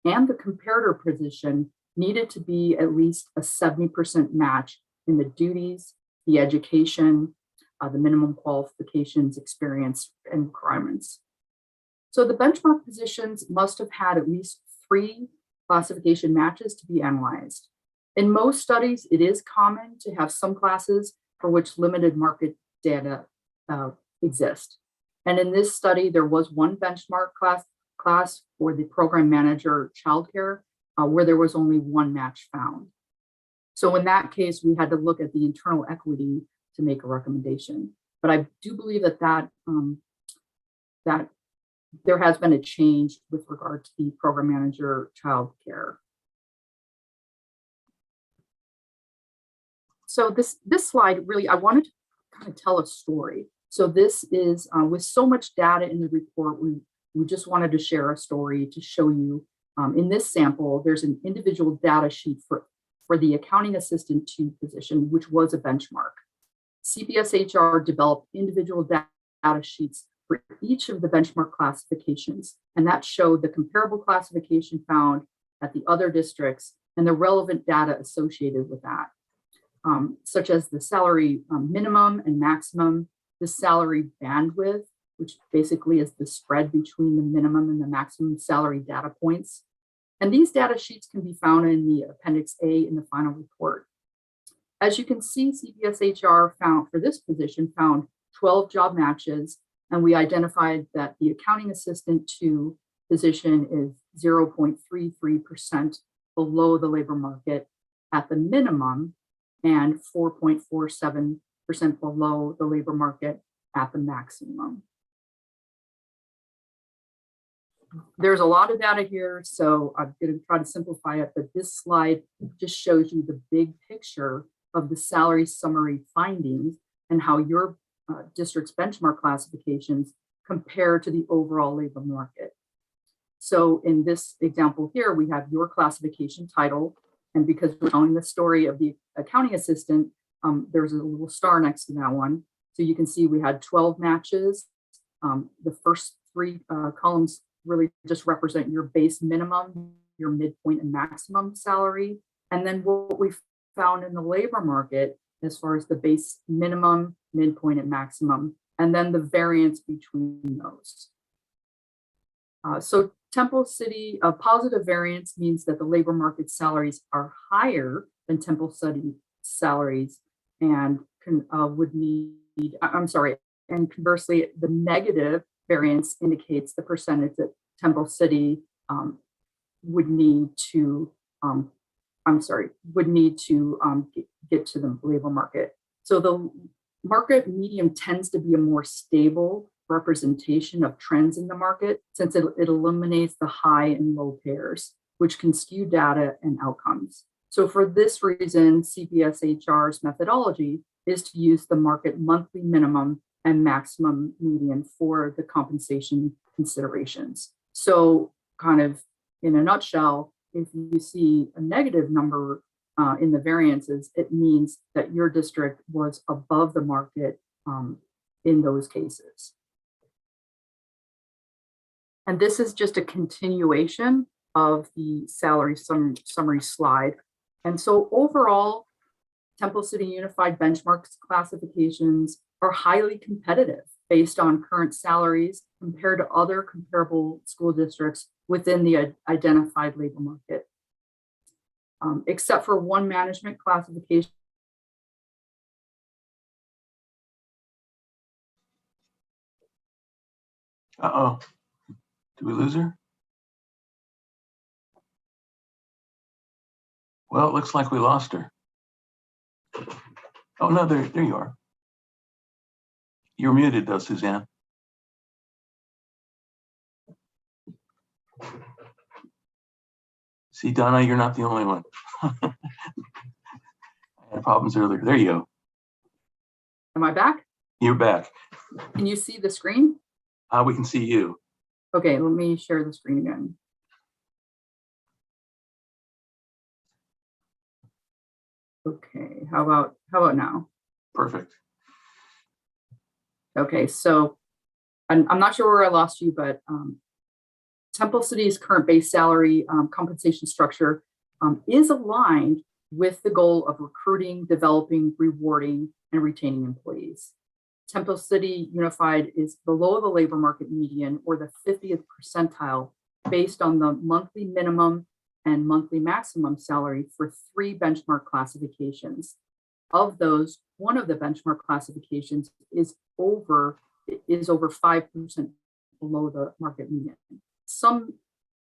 and the comparator position needed to be at least a 70% match in the duties, the education, the minimum qualifications, experience, and requirements. So the benchmark positions must have had at least 3 classification matches to be analyzed. In most studies, it is common to have some classes for which limited market data exist. And in this study, there was one benchmark class for the program manager childcare where there was only 1 match found. So in that case, we had to look at the internal equity to make a recommendation. But I do believe that that there has been a change with regard to the program manager childcare. So this slide really, I wanted to kind of tell a story. So this is with so much data in the report, we just wanted to share a story to show you. In this sample, there's an individual data sheet for the accounting assistant 2 position, which was a benchmark. CPS-HR developed individual data sheets for each of the benchmark classifications, and that showed the comparable classification found at the other districts and the relevant data associated with that, such as the salary minimum and maximum, the salary bandwidth, which basically is the spread between the minimum and the maximum salary data points. And these data sheets can be found in the Appendix A in the final report. As you can see, CPS-HR found for this position found 12 job matches, and we identified that the accounting assistant 2 position is 0.33% below the labor market at the minimum and 4.47% below the labor market at the maximum. There's a lot of data here, so I'm going to try to simplify it, but this slide just shows you the big picture of the salary summary findings and how your district's benchmark classifications compare to the overall labor market. So in this example here, we have your classification title, and because we're telling the story of the accounting assistant, there's a little star next to that one. So you can see we had 12 matches. The first 3 columns really just represent your base minimum, your midpoint and maximum salary. And then what we found in the labor market as far as the base minimum, midpoint, and maximum, and then the variance between those. So Temple City, a positive variance means that the labor market salaries are higher than Temple City salaries and would need, and conversely, the negative variance indicates the percentage that Temple City would need to would need to get to the labor market. So the market median tends to be a more stable representation of trends in the market, since it eliminates the high and low pairs, which can skew data and outcomes. So for this reason, CPSHR's methodology is to use the market monthly minimum and maximum median for the compensation considerations. So kind of in a nutshell, if you see a negative number in the variances, it means that your district was above the market in those cases. And this is just a continuation of the salary summary slide. And so overall, Temple City Unified Benchmarks classifications are highly competitive based on current salaries compared to other comparable school districts within the identified labor market. Except for one management classification. Uh-oh. Did we lose her? Well, it looks like we lost her. Oh, no, there you are. You're muted though, Suzanne. See, Donna, you're not the only one. I had problems earlier. There you go. Am I back? You're back. Can you see the screen? We can see you. Okay, let me share the screen again. Okay, how about now? Perfect. Okay, so I'm not sure where I lost you, but Temple City's current base salary compensation structure is aligned with the goal of recruiting, developing, rewarding, and retaining employees. Temple City Unified is below the labor market median, or the 50th percentile, based on the monthly minimum and monthly maximum salary for 3 benchmark classifications. Of those, one of the benchmark classifications is over 5% below the market median. Some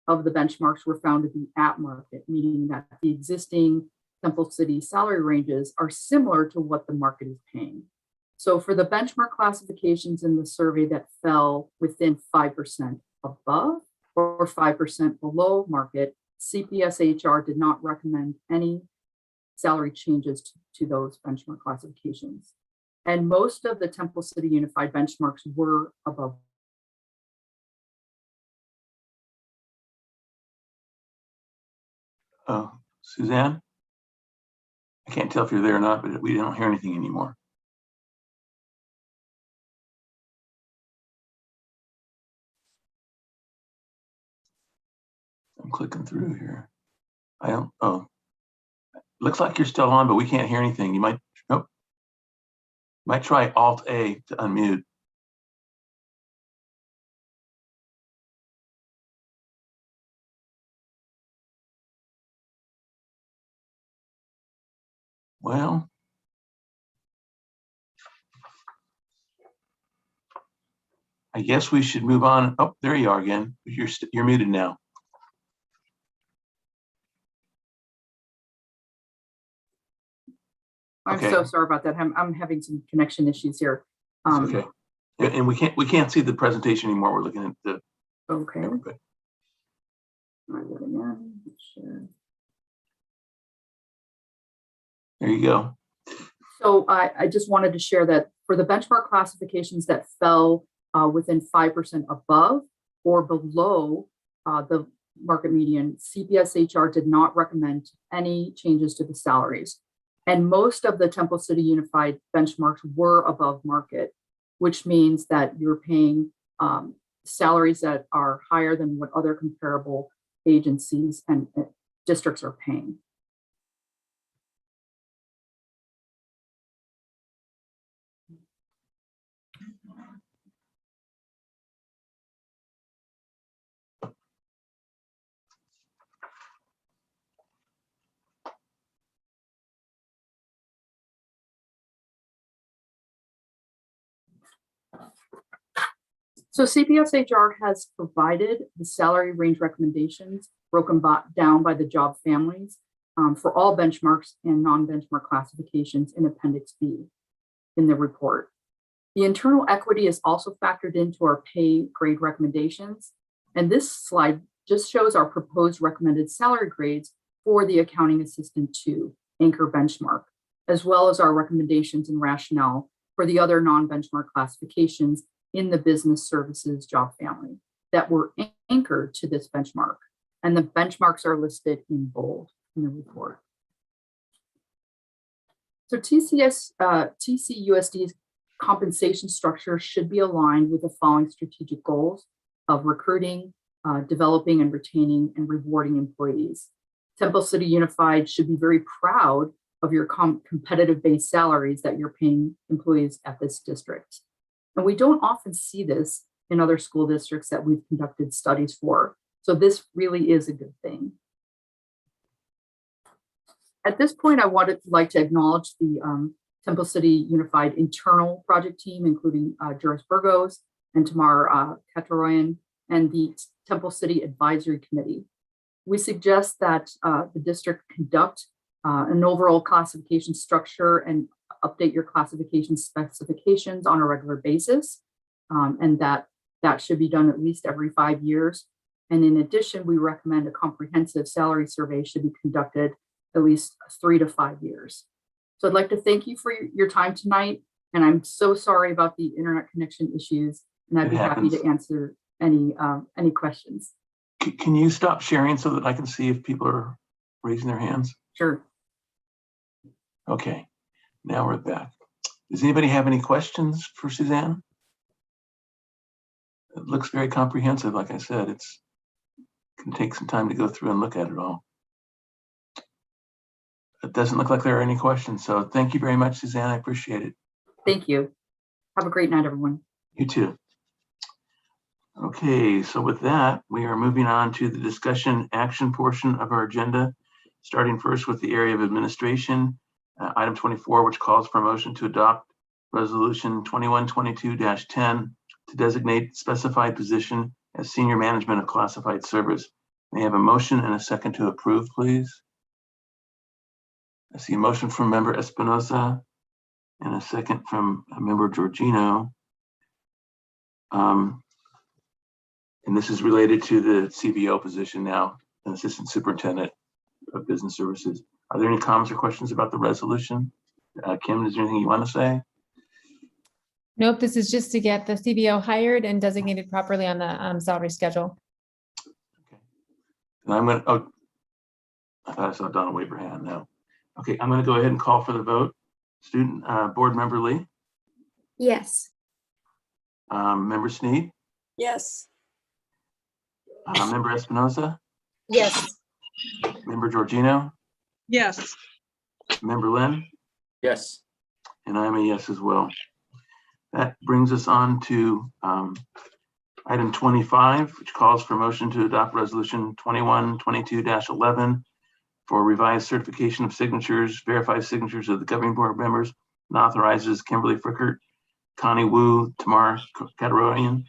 of the benchmarks were found to be at market, meaning that the existing Temple City salary ranges are similar to what the market is paying. So for the benchmark classifications in the survey that fell within 5% above or 5% below market, CPSHR did not recommend any salary changes to those benchmark classifications. And most of the Temple City Unified benchmarks were above. Oh, Suzanne? I can't tell if you're there or not, but we don't hear anything anymore. I'm clicking through here. Looks like you're still on, but we can't hear anything. You might try Alt-A to unmute. Well, I guess we should move on. Oh, there you are again. You're muted now. I'm so sorry about that. I'm having some connection issues here. Okay. And we can't see the presentation anymore. We're looking at the. Okay. There you go. So I just wanted to share that for the benchmark classifications that fell within 5% above or below the market median, CPSHR did not recommend any changes to the salaries. And most of the Temple City Unified benchmarks were above market, which means that you're paying salaries that are higher than what other comparable agencies and districts are paying. So CPSHR has provided the salary range recommendations down by the job families for all benchmarks and non-benchmark classifications in Appendix B in the report. The internal equity is also factored into our pay grade recommendations. And this slide just shows our proposed recommended salary grades for the accounting assistant 2 anchor benchmark, as well as our recommendations and rationale for the other non-benchmark classifications in the business services job family that were anchored to this benchmark. And the benchmarks are listed in bold in the report. So TCUSD's compensation structure should be aligned with the following strategic goals of recruiting, developing and retaining and rewarding employees. Temple City Unified should be very proud of your competitive base salaries that you're paying employees at this district. And we don't often see this in other school districts that we've conducted studies for. So this really is a good thing. At this point, I would like to acknowledge the Temple City Unified internal project team, including Juris Burgos and Tamar Kataroyan, and the Temple City Advisory Committee. We suggest that the district conduct an overall classification structure and update your classification specifications on a regular basis, and that should be done at least every 5 years. And in addition, we recommend a comprehensive salary survey should be conducted at least 3 to 5 years. So I'd like to thank you for your time tonight, and I'm so sorry about the internet connection issues, and I'd be happy to answer any questions. Can you stop sharing so that I can see if people are raising their hands? Sure. Okay, now we're back. Does anybody have any questions for Suzanne? It looks very comprehensive. Like I said, it can take some time to go through and look at it all. It doesn't look like there are any questions. So thank you very much, Suzanne. I appreciate it. Thank you. Have a great night, everyone. You too. Okay, so with that, we are moving on to the discussion action portion of our agenda, starting first with the area of administration, item 24, which calls for a motion to adopt resolution 2122-10 to designate specified position as senior management of classified service. May I have a motion and a second to approve, please? I see a motion from member Espinosa and a second from member Georgino. And this is related to the CBO position now, an assistant superintendent of business services. Are there any comments or questions about the resolution? Kim, is there anything you want to say? Nope, this is just to get the CBO hired and designated properly on the salary schedule. And I'm going to, oh, I thought I saw Donna wave her hand. No. Okay, I'm going to go ahead and call for the vote. Student board member Lee, Yes. member Sneed, Yes. member Espinosa, Yes. member Georgino, Yes. member Lynn, Yes. and I'm a yes as well. That brings us on to item 25, which calls for motion to adopt resolution 2122-11 for revised certification of signatures, verified signatures of the governing board members, and authorizes Kimberly Frickert, Connie Wu, Tamar Kataroyan,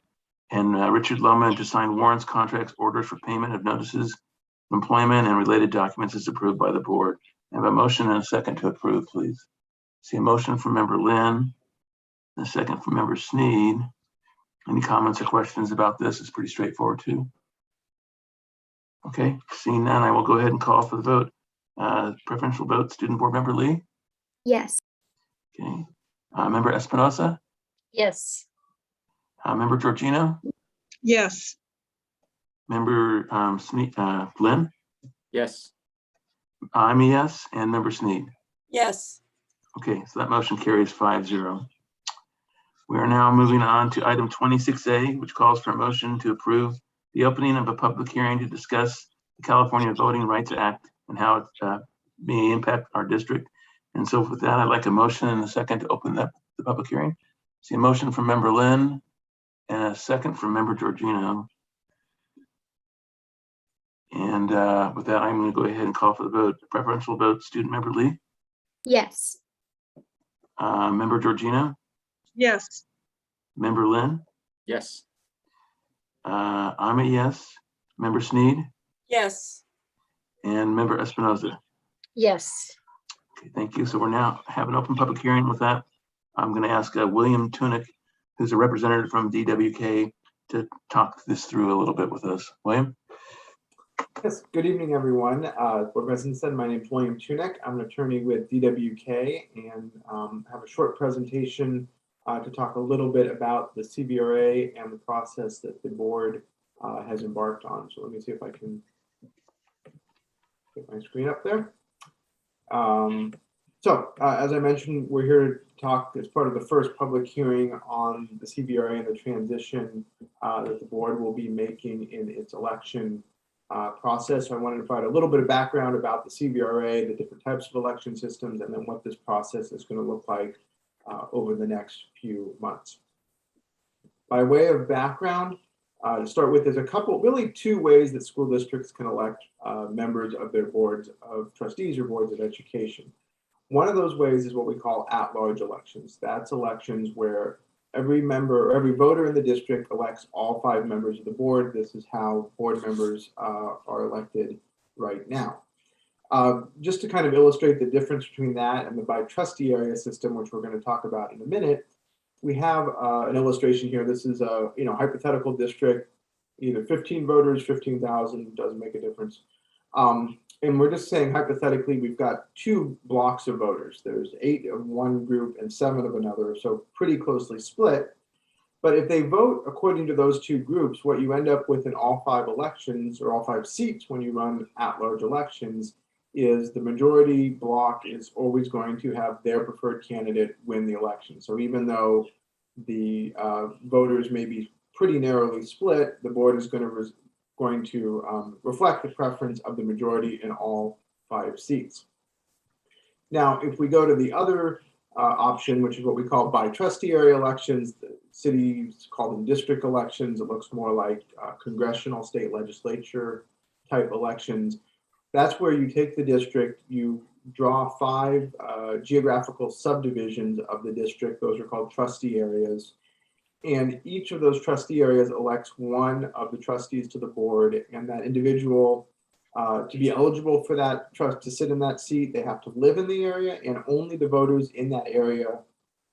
and Richard Lohman to sign warrants, contracts, orders for payment of notices of employment and related documents as approved by the board. I have a motion and a second to approve, please. See a motion from member Lynn, and a second from member Sneed. Any comments or questions about this? It's pretty straightforward too. Okay, seeing none, I will go ahead and call for the vote. Preferential vote, student board member Lee. Yes. Okay, member Espinosa, Yes. member Georgino, Yes. member Lynn. Yes. I'm a yes, and member Sneed. Yes. Okay, so that motion carries 5-0. We are now moving on to item 26A, which calls for a motion to approve the opening of a public hearing to discuss the California Voting Rights Act and how it may impact our district. And so with that, I'd like a motion and a second to open up the public hearing. See a motion from member Lynn and a second from member Georgino. And with that, I'm going to go ahead and call for the vote. Preferential vote, student member Lee, Yes. member Georgino, Yes. member Lynn. Yes. I'm a yes. Member Sneed, Yes. and Member Espinoza. Yes. Okay, thank you. So we're now have an open public hearing. With that, I'm going to ask William Tunick, who's a representative from DWK, to talk this through a little bit with us. William? Yes, good evening, everyone. Board President said, my name is William Tunick. I'm an attorney with DWK and have a short presentation to talk a little bit about the CVRA and the process that the board has embarked on. So let me see if I can get my screen up there. As I mentioned, we're here to talk as part of the first public hearing on the CVRA and the transition that the board will be making in its election process. So I wanted to provide a little bit of background about the CVRA, the different types of election systems, and then what this process is going to look like over the next few months. By way of background, to start with, there's a couple, really two ways that school districts can elect members of their boards of trustees or boards of education. One of those ways is what we call at-large elections. That's elections where every member or every voter in the district elects all 5 members of the board. This is how board members are elected right now. Just to kind of illustrate the difference between that and the by trustee area system, which we're going to talk about in a minute, we have an illustration here. This is a hypothetical district, either 15 voters, 15,000, doesn't make a difference. And we're just saying hypothetically, we've got 2 blocks of voters. There's 8 of one group and 7 of another, so pretty closely split. But if they vote according to those 2 groups, what you end up with in all 5 elections or all 5 seats when you run at-large elections is the majority block is always going to have their preferred candidate win the election. So even though the voters may be pretty narrowly split, the board is going to reflect the preference of the majority in all 5 seats. Now, if we go to the other option, which is what we call by trustee area elections, the cities call them district elections. It looks more like congressional state legislature type elections. That's where you take the district, you draw 5 geographical subdivisions of the district. Those are called trustee areas. And each of those trustee areas elects one of the trustees to the board, and that individual, to be eligible for that trust to sit in that seat, they have to live in the area, and only the voters in that area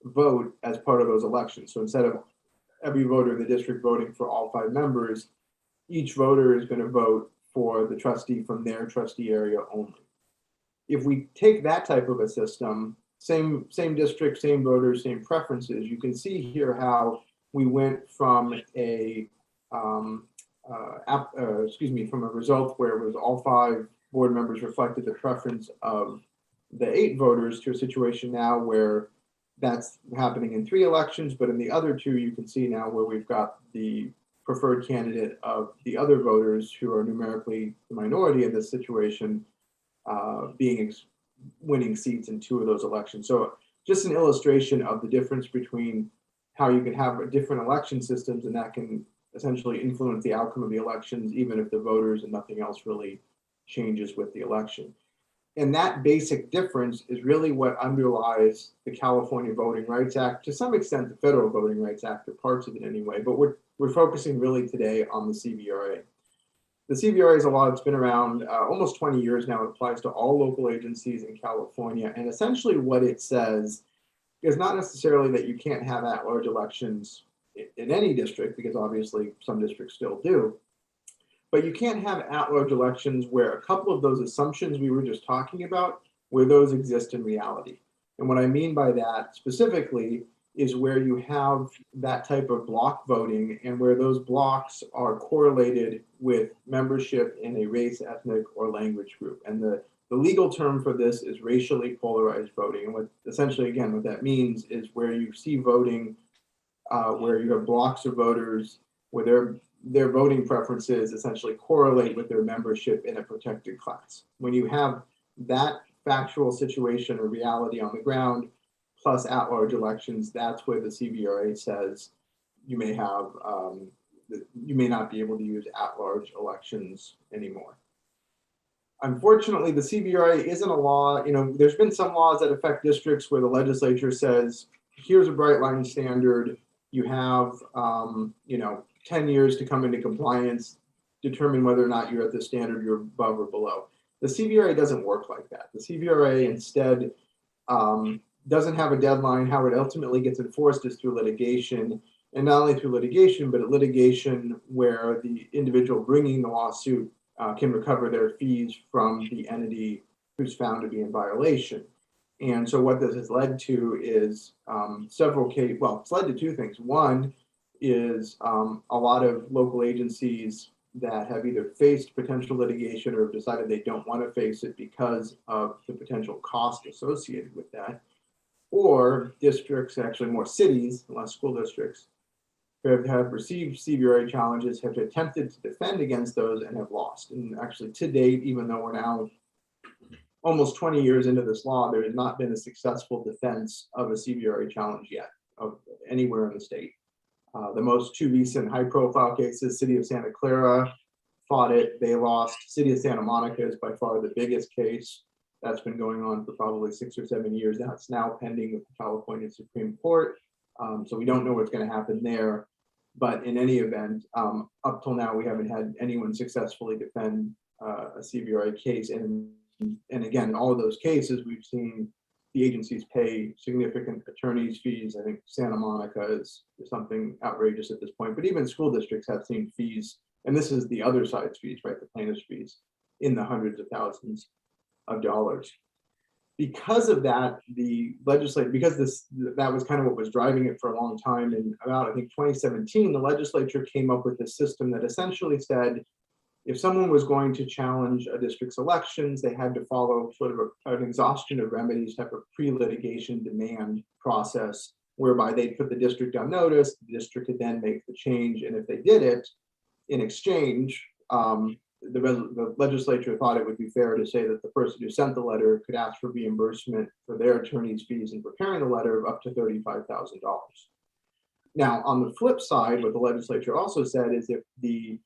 vote as part of those elections. So instead of every voter in the district voting for all 5 members, each voter is going to vote for the trustee from their trustee area only. If we take that type of a system, same district, same voters, same preferences, you can see here how we went from a from a result where it was all 5 board members reflected the preference of the 8 voters to a situation now where that's happening in 3 elections, but in the other 2, you can see now where we've got the preferred candidate of the other voters who are numerically the minority in this situation winning seats in 2 of those elections. So just an illustration of the difference between how you can have different election systems, and that can essentially influence the outcome of the elections, even if the voters and nothing else really changes with the election. And that basic difference is really what underlies the California Voting Rights Act, to some extent the Federal Voting Rights Act, or parts of it anyway, but we're focusing really today on the CVRA. The CVRA is a law that's been around almost 20 years now. It applies to all local agencies in California, and essentially what it says is not necessarily that you can't have at-large elections in any district, because obviously some districts still do, but you can't have at-large elections where a couple of those assumptions we were just talking about, where those exist in reality. And what I mean by that specifically is where you have that type of block voting and where those blocks are correlated with membership in a race, ethnic, or language group. And the legal term for this is racially polarized voting. And what essentially, again, what that means is where you see voting, where you have blocks of voters, where their voting preferences essentially correlate with their membership in a protected class. When you have that factual situation or reality on the ground, plus at-large elections, that's where the CVRA says you may have, you may not be able to use at-large elections anymore. Unfortunately, the CVRA isn't a law. There's been some laws that affect districts where the legislature says, here's a bright line standard. You have, 10 years to come into compliance. determine whether or not you're at the standard, you're above or below. The CVRA doesn't work like that. The CVRA instead doesn't have a deadline. How it ultimately gets enforced is through litigation, and not only through litigation, but litigation where the individual bringing the lawsuit can recover their fees from the entity who's found to be in violation. And so what this has led to is several cases. Well, it's led to two things. One is a lot of local agencies that have either faced potential litigation or have decided they don't want to face it because of the potential cost associated with that. Or districts, actually more cities, less school districts, who have received CVRA challenges, have attempted to defend against those and have lost. And actually to date, even though we're now almost 20 years into this law, there has not been a successful defense of a CVRA challenge yet of anywhere in the state. The most two recent high profile cases, City of Santa Clara fought it, they lost. City of Santa Monica is by far the biggest case. That's been going on for probably 6 or 7 years now. It's now pending with the California Supreme Court. So we don't know what's going to happen there. But in any event, up till now, we haven't had anyone successfully defend a CVRA case. And again, in all of those cases, we've seen the agencies pay significant attorney's fees. I think Santa Monica is something outrageous at this point, but even school districts have seen fees, and this is the other side's fees, right? The plaintiff's fees in the hundreds of thousands of dollars. Because of that, the legislature, because that was kind of what was driving it for a long time. And about, I think, 2017, the legislature came up with a system that essentially said, if someone was going to challenge a district's elections, they had to follow sort of an exhaustion of remedies type of pre-litigation demand process, whereby they'd put the district on notice, the district could then make the change. And if they did it in exchange, the legislature thought it would be fair to say that the person who sent the letter could ask for reimbursement for their attorney's fees in preparing the letter of up to $35,000. Now, on the flip side, what the legislature also said is if the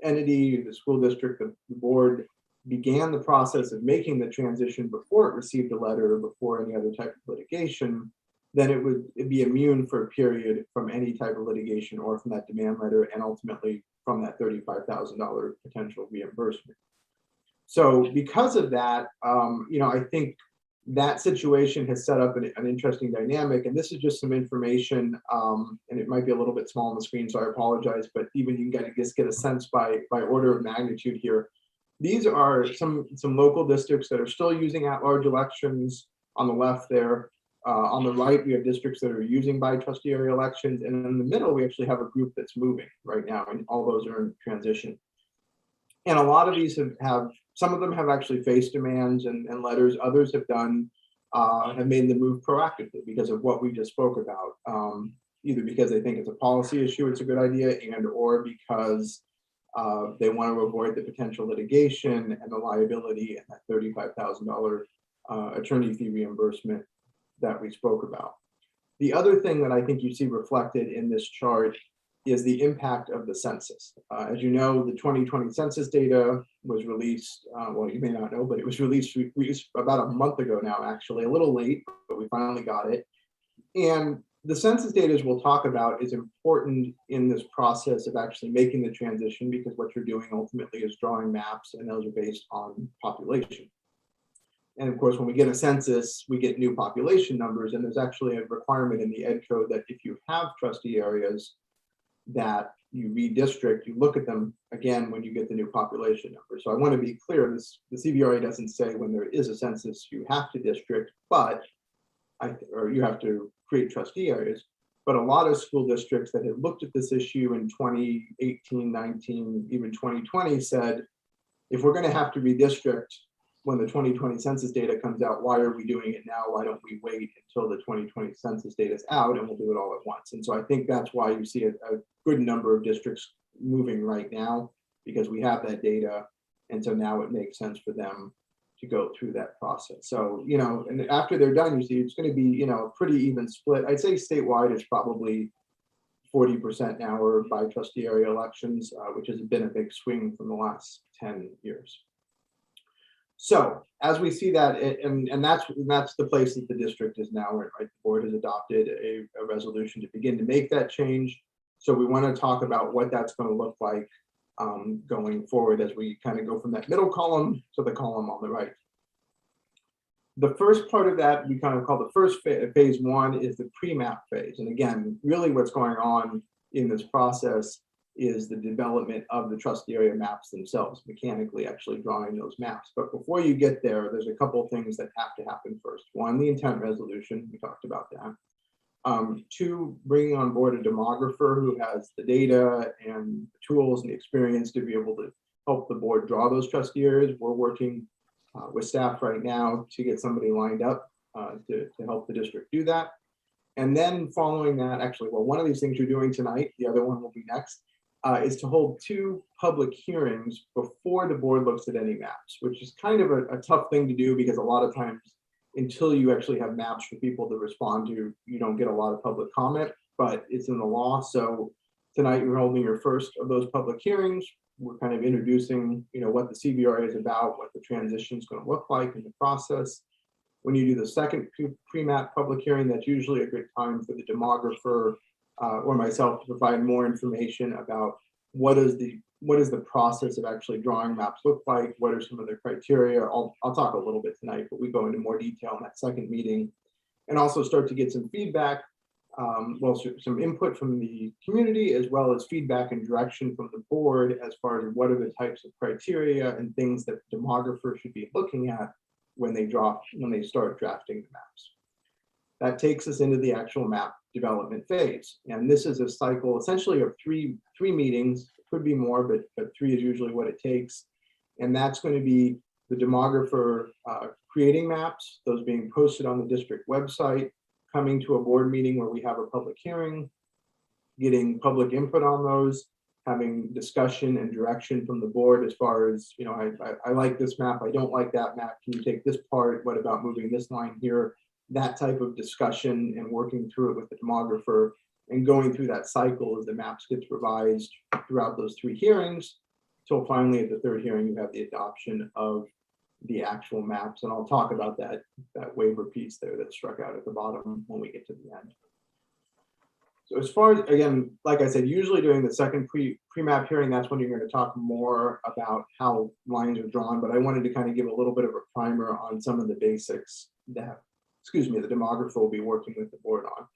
entity, the school district, the board began the process of making the transition before it received a letter or before any other type of litigation, then it'd be immune for a period from any type of litigation or from that demand letter and ultimately from that $35,000 potential reimbursement. So because of that, I think that situation has set up an interesting dynamic, and this is just some information, and it might be a little bit small on the screen, so I apologize, but even you can just get a sense by order of magnitude here. These are some local districts that are still using at-large elections on the left there. On the right, we have districts that are using by trustee area elections, and in the middle, we actually have a group that's moving right now, and all those are in transition. And a lot of these have some of them have actually faced demands and letters. Others have made the move proactively because of what we just spoke about, either because they think it's a policy issue, it's a good idea, and or because they want to avoid the potential litigation and the liability and that $35,000 attorney fee reimbursement that we spoke about. The other thing that I think you see reflected in this chart is the impact of the census. As you know, the 2020 census data was released, well, you may not know, but it was released about a month ago now, actually, a little late, but we finally got it. And the census data, as we'll talk about, is important in this process of actually making the transition, because what you're doing ultimately is drawing maps, and those are based on population. And of course, when we get a census, we get new population numbers, and there's actually a requirement in the Ed Code that if you have trustee areas that you redistrict, you look at them again when you get the new population number. So I want to be clear, the CVRA doesn't say when there is a census you have to district, but or you have to create trustee areas. But a lot of school districts that had looked at this issue in 2018, 19, even 2020 said, if we're going to have to redistrict when the 2020 census data comes out, why are we doing it now? Why don't we wait until the 2020 census data is out and we'll do it all at once? And so I think that's why you see a good number of districts moving right now, because we have that data. And so now it makes sense for them to go through that process. So, and after they're done, you see it's going to be, a pretty even split. I'd say statewide is probably 40% now or by trustee area elections, which has been a big swing from the last 10 years. So as we see that, and that's the place that the district is now, right? The board has adopted a resolution to begin to make that change. So we want to talk about what that's going to look like going forward as we kind of go from that middle column to the column on the right. The first part of that we kind of call the first phase one is the pre-map phase. And again, really what's going on in this process is the development of the trustee area maps themselves, mechanically actually drawing those maps. But before you get there, there's a couple of things that have to happen first. One, the intent resolution, we talked about that. Two, bringing on board a demographer who has the data and the tools and the experience to be able to help the board draw those trustee areas. We're working with staff right now to get somebody lined up to help the district do that. And then following that, actually, well, one of these things you're doing tonight, the other one will be next, is to hold 2 public hearings before the board looks at any maps, which is kind of a tough thing to do because a lot of times until you actually have maps for people to respond to, you don't get a lot of public comment, but it's in the law. So tonight you're holding your first of those public hearings. We're kind of introducing, what the CVRA is about, what the transition is going to look like in the process. When you do the second pre-map public hearing, that's usually a good time for the demographer or myself to provide more information about what is the process of actually drawing maps look like, what are some of the criteria. I'll talk a little bit tonight, but we go into more detail in that second meeting, and also start to get some feedback, some input from the community, as well as feedback and direction from the board as far as what are the types of criteria and things that the demographer should be looking at when they start drafting the maps. That takes us into the actual map development phase. And this is a cycle essentially of three meetings, could be more, but 3 is usually what it takes. And that's going to be the demographer creating maps, those being posted on the district website, coming to a board meeting where we have a public hearing, getting public input on those, having discussion and direction from the board as far as, I like this map, I don't like that map, can you take this part, what about moving this line here? That type of discussion and working through it with the demographer and going through that cycle as the maps gets revised throughout those 3 hearings, till finally at the 3rd hearing, you have the adoption of the actual maps. And I'll talk about that waiver piece there that struck out at the bottom when we get to the end. So as far as, again, like I said, usually during the second pre-map hearing, that's when you're going to talk more about how lines are drawn. But I wanted to kind of give a little bit of a primer on some of the basics that, the demographer will be working with the board on.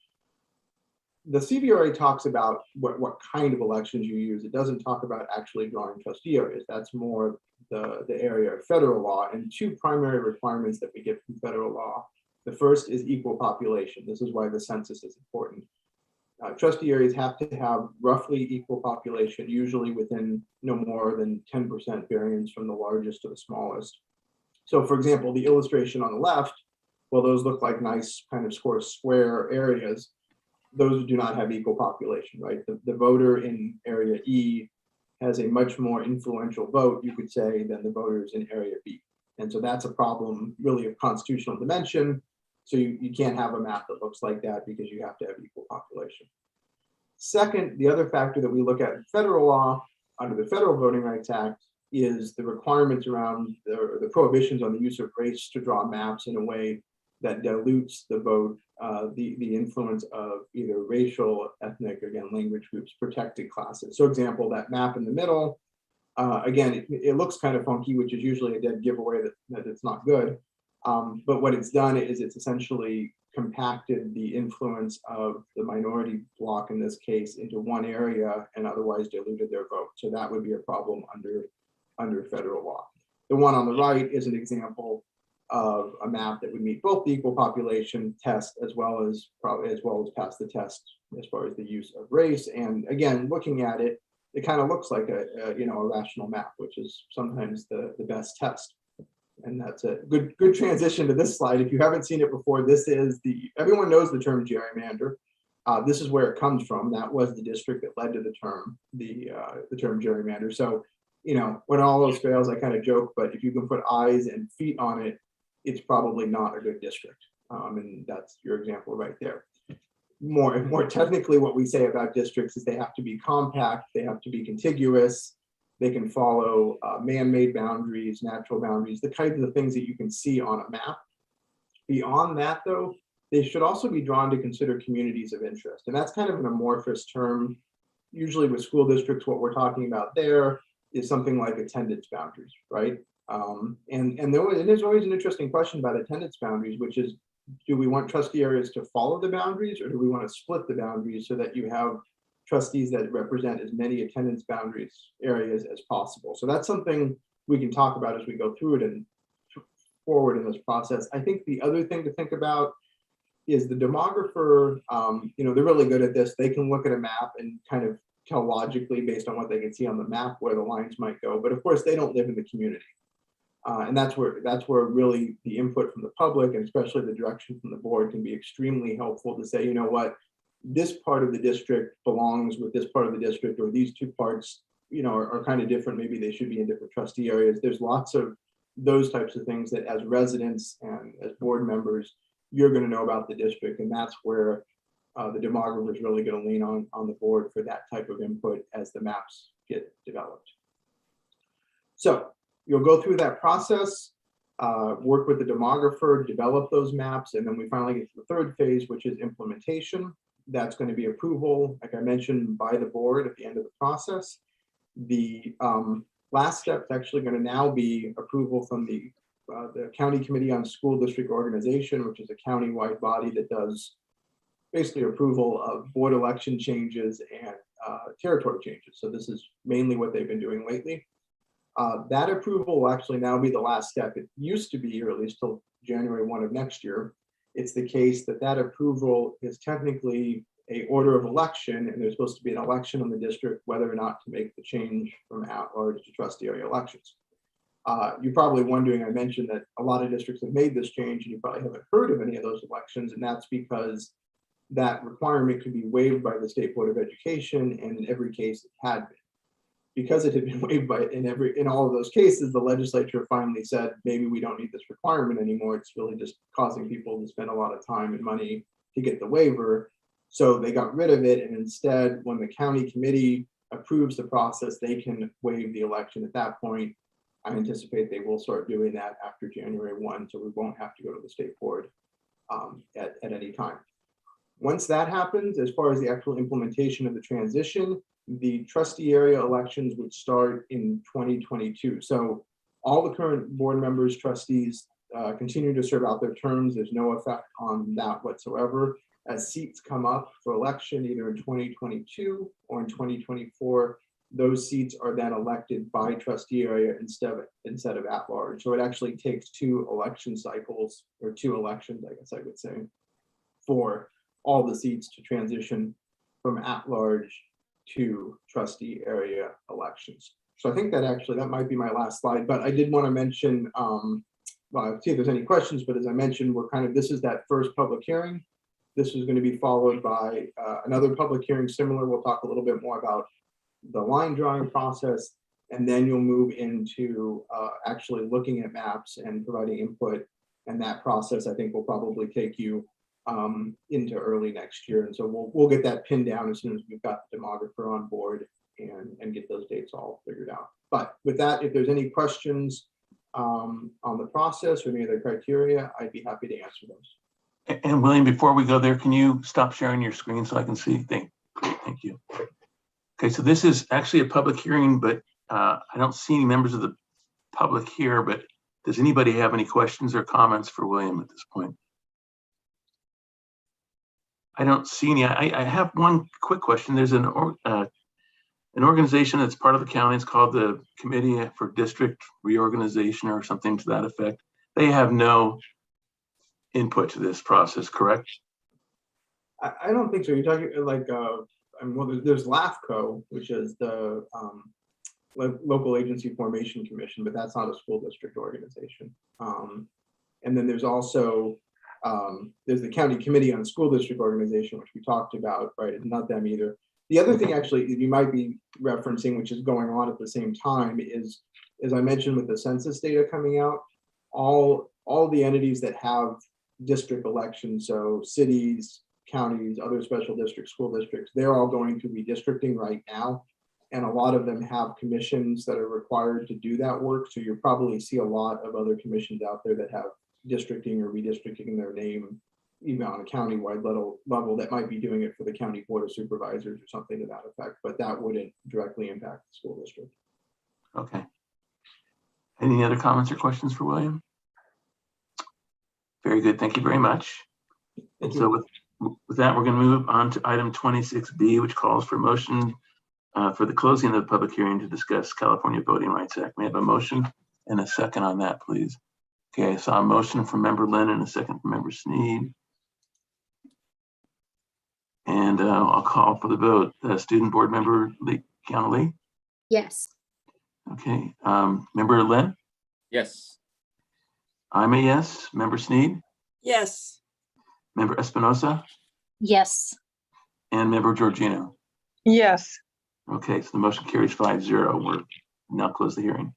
The CVRA talks about what kind of elections you use. It doesn't talk about actually drawing trustee areas. That's more the area of federal law, and 2 primary requirements that we get from federal law. The first is equal population. This is why the census is important. Trustee areas have to have roughly equal population, usually within no more than 10% variance from the largest to the smallest. So for example, the illustration on the left, well, those look like nice kind of square areas. Those do not have equal population, right? The voter in area E has a much more influential vote, you could say, than the voters in area B. And so that's a problem really of constitutional dimension. So you can't have a map that looks like that because you have to have equal population. Second, the other factor that we look at in federal law under the Federal Voting Rights Act is the requirements around the prohibitions on the use of race to draw maps in a way that dilutes the vote, the influence of either racial, ethnic, again, language groups, protected classes. So example, that map in the middle, again, it looks kind of funky, which is usually a dead giveaway that it's not good. But what it's done is it's essentially compacted the influence of the minority bloc in this case into one area and otherwise diluted their vote. So that would be a problem under federal law. The one on the right is an example of a map that would meet both the equal population test as well as pass the test as far as the use of race. And again, looking at it, it kind of looks like a rational map, which is sometimes the best test. And that's a good transition to this slide. If you haven't seen it before, this is everyone knows the term gerrymander. This is where it comes from. That was the district that led to the term gerrymander. So, when all else fails, I kind of joke, but if you can put eyes and feet on it, it's probably not a good district. And that's your example right there. More technically, what we say about districts is they have to be compact, they have to be contiguous, they can follow man-made boundaries, natural boundaries, the kinds of things that you can see on a map. Beyond that, though, they should also be drawn to consider communities of interest. And that's kind of an amorphous term. Usually with school districts, what we're talking about there is something like attendance boundaries, right? And there's always an interesting question about attendance boundaries, which is, do we want trustee areas to follow the boundaries, or do we want to split the boundaries so that you have trustees that represent as many attendance boundaries areas as possible? So that's something we can talk about as we go through it and forward in this process. I think the other thing to think about is the demographer, they're really good at this. They can look at a map and kind of tell logically based on what they can see on the map where the lines might go. But of course, they don't live in the community. And that's where really the input from the public, and especially the direction from the board, can be extremely helpful to say, you know what, this part of the district belongs with this part of the district, or these two parts, are kind of different. Maybe they should be in different trustee areas. There's lots of those types of things that as residents and as board members, you're going to know about the district. And that's where the demographer is really going to lean on the board for that type of input as the maps get developed. So you'll go through that process, work with the demographer, develop those maps, and then we finally get to the third phase, which is implementation. That's going to be approval, like I mentioned, by the board at the end of the process. The last step is actually going to now be approval from the County Committee on School District Organization, which is a county-wide body that does basically approval of board election changes and territory changes. So this is mainly what they've been doing lately. That approval will actually now be the last step. It used to be, or at least till January 1 of next year, it's the case that that approval is technically a order of election, and there's supposed to be an election in the district whether or not to make the change from at-large to trustee area elections. You're probably wondering, I mentioned that a lot of districts have made this change, and you probably haven't heard of any of those elections, and that's because that requirement could be waived by the State Board of Education, and in every case it had been. Because it had been waived by in all of those cases, the legislature finally said, maybe we don't need this requirement anymore. It's really just causing people to spend a lot of time and money to get the waiver. So they got rid of it, and instead, when the county committee approves the process, they can waive the election at that point. I anticipate they will start doing that after January 1, so we won't have to go to the state board at any time. Once that happens, as far as the actual implementation of the transition, the trustee area elections would start in 2022. So all the current board members, trustees continue to serve out their terms. There's no effect on that whatsoever. As seats come up for election, either in 2022 or in 2024, those seats are then elected by trustee area instead of at large. So it actually takes 2 election cycles, or 2 elections, I guess I would say, for all the seats to transition from at large to trustee area elections. So I think that might be my last slide, but I did want to mention, well, see if there's any questions, but as I mentioned, this is that first public hearing. This is going to be followed by another public hearing similar. We'll talk a little bit more about the line drawing process, and then you'll move into actually looking at maps and providing input. And that process, I think, will probably take you into early next year. And so we'll get that pinned down as soon as we've got the demographer on board and get those dates all figured out. But with that, if there's any questions on the process or any other criteria, I'd be happy to answer those. And William, before we go there, can you stop sharing your screen so I can see? Thank you. Okay, so this is actually a public hearing, but I don't see any members of the public here, but does anybody have any questions or comments for William at this point? I don't see any. I have one quick question. There's an organization that's part of the county. It's called the Committee for District Reorganization or something to that effect. They have no input to this process, correct? I don't think so. You're talking like, well, there's LAFCO, which is the Local Agency Formation Commission, but that's not a school district organization. And then there's also, there's the County Committee on School District Organization, which we talked about, right? It's not them either. The other thing actually you might be referencing, which is going on at the same time, is, as I mentioned with the census data coming out, all the entities that have district elections, so cities, counties, other special districts, school districts, they're all going through redistricting right now. And a lot of them have commissions that are required to do that work. So you'll probably see a lot of other commissions out there that have districting or redistricting their name, even on a county-wide level that might be doing it for the county board of supervisors or something to that effect, but that wouldn't directly impact the school district. Okay. Any other comments or questions for William? Very good. Thank you very much. And so with that, we're going to move on to item 26B, which calls for motion for the closing of the public hearing to discuss California Voting Rights Act. May I have a motion and a second on that, please? Okay, I saw a motion from member Lynn and a second from member Sneed. And I'll call for the vote. Student board member Lee, Kiana Lee. Yes. Okay, member Lynn. Yes. I'm a yes. Member Sneed. Yes. Member Espinosa Yes. and member Georgino. Yes. Okay, so the motion carries 5-0. We're now close the hearing.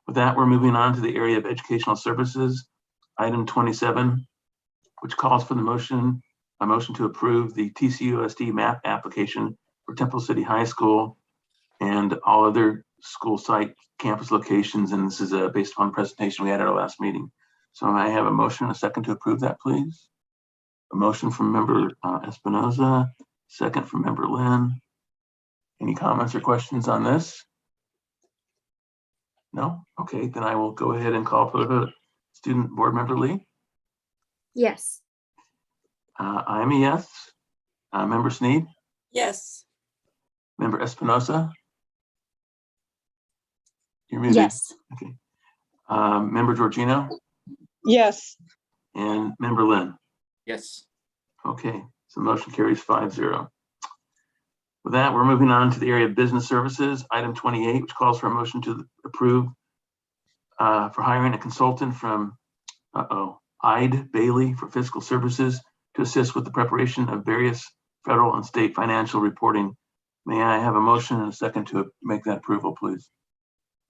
With that, we're moving on to the area of educational services, item 27, which calls for a motion to approve the TCUSD MAP application for Temple City High School and all other school site campus locations. And this is based upon the presentation we had at our last meeting. So I have a motion and a second to approve that, please. A motion from member Espinoza, second from member Lynn. Any comments or questions on this? No? Okay, then I will go ahead and call for the vote. Student board member Lee? Yes. I'm a yes. Member Sneed? Yes. Member Espinosa? You're muted. Yes. Okay. Member Georgino? Yes. And member Lynn? Yes. Okay, so motion carries 5-0. With that, we're moving on to the area of business services, item 28, which calls for a motion to approve for hiring a consultant from Eide Bailey for fiscal services to assist with the preparation of various federal and state financial reporting. May I have a motion and a second to make that approval, please?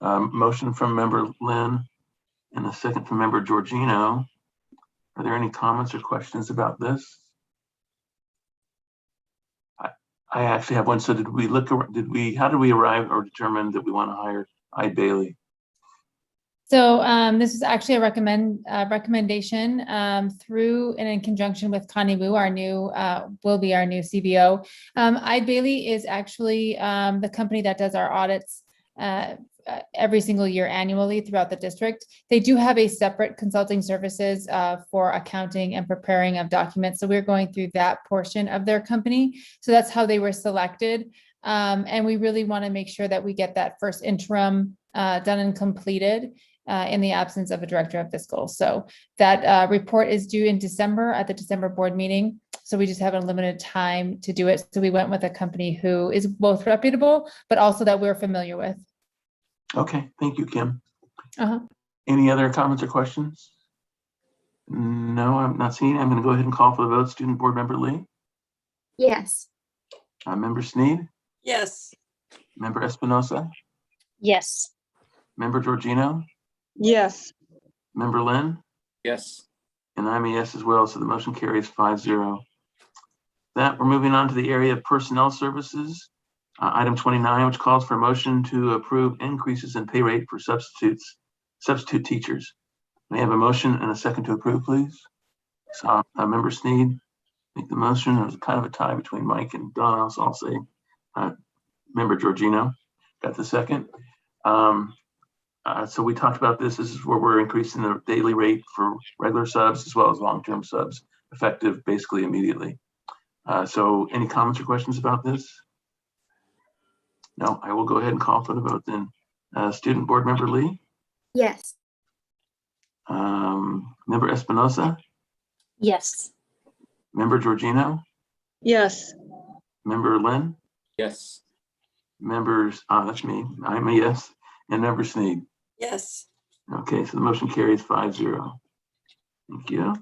Motion from member Lynn and a second from member Georgino. Are there any comments or questions about this? I actually have one. So how did we arrive or determine that we want to hire Eide Bailey? So this is actually a recommendation through and in conjunction with Connie Wu, will be our new CBO. Eide Bailey is actually the company that does our audits every single year annually throughout the district. They do have a separate consulting services for accounting and preparing of documents. So we're going through that portion of their company. So that's how they were selected. And we really want to make sure that we get that first interim done and completed in the absence of a director of fiscal. So that report is due in December at the December board meeting. So we just have a limited time to do it. So we went with a company who is both reputable, but also that we're familiar with. Okay, thank you, Kim. Any other comments or questions? No, I'm not seeing. I'm going to go ahead and call for the vote. Student board member Lee? Yes. Member Sneed? Yes. Member Espinosa? Yes. Member Georgino? Yes. Member Lynn? Yes. And I'm a yes as well, so the motion carries 5-0. That we're moving on to the area of personnel services. Item 29, which calls for a motion to approve increases in pay rate for substitute teachers. May I have a motion and a second to approve, please? So member Sneed, make the motion. It was kind of a tie between Mike and Donna, so I'll say member Georgino got the second. So we talked about this. This is where we're increasing the daily rate for regular subs as well as long-term subs, effective basically immediately. So any comments or questions about this? No, I will go ahead and call for the vote then. Student board member Lee? Yes. Member Espinosa? Yes. Member Georgino? Yes. Member Lynn? Yes. Members, that's me, I'm a yes. And member Sneed? Yes. Okay, so the motion carries 5-0. Thank you.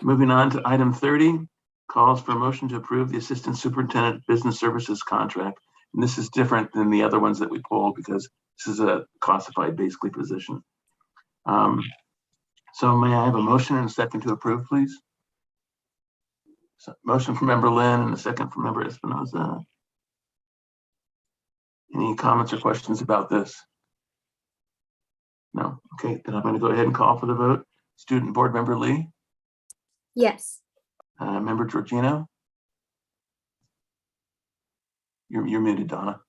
Moving on to item 30, calls for a motion to approve the Assistant Superintendent Business Services contract. And this is different than the other ones that we pulled because this is a classified basically position. So may I have a motion and a second to approve, please? So motion from member Lynn and a second from member Espinosa. Any comments or questions about this? No. Okay, then I'm going to go ahead and call for the vote. Student board member Lee? Yes. Member Georgino? You're muted, Donna.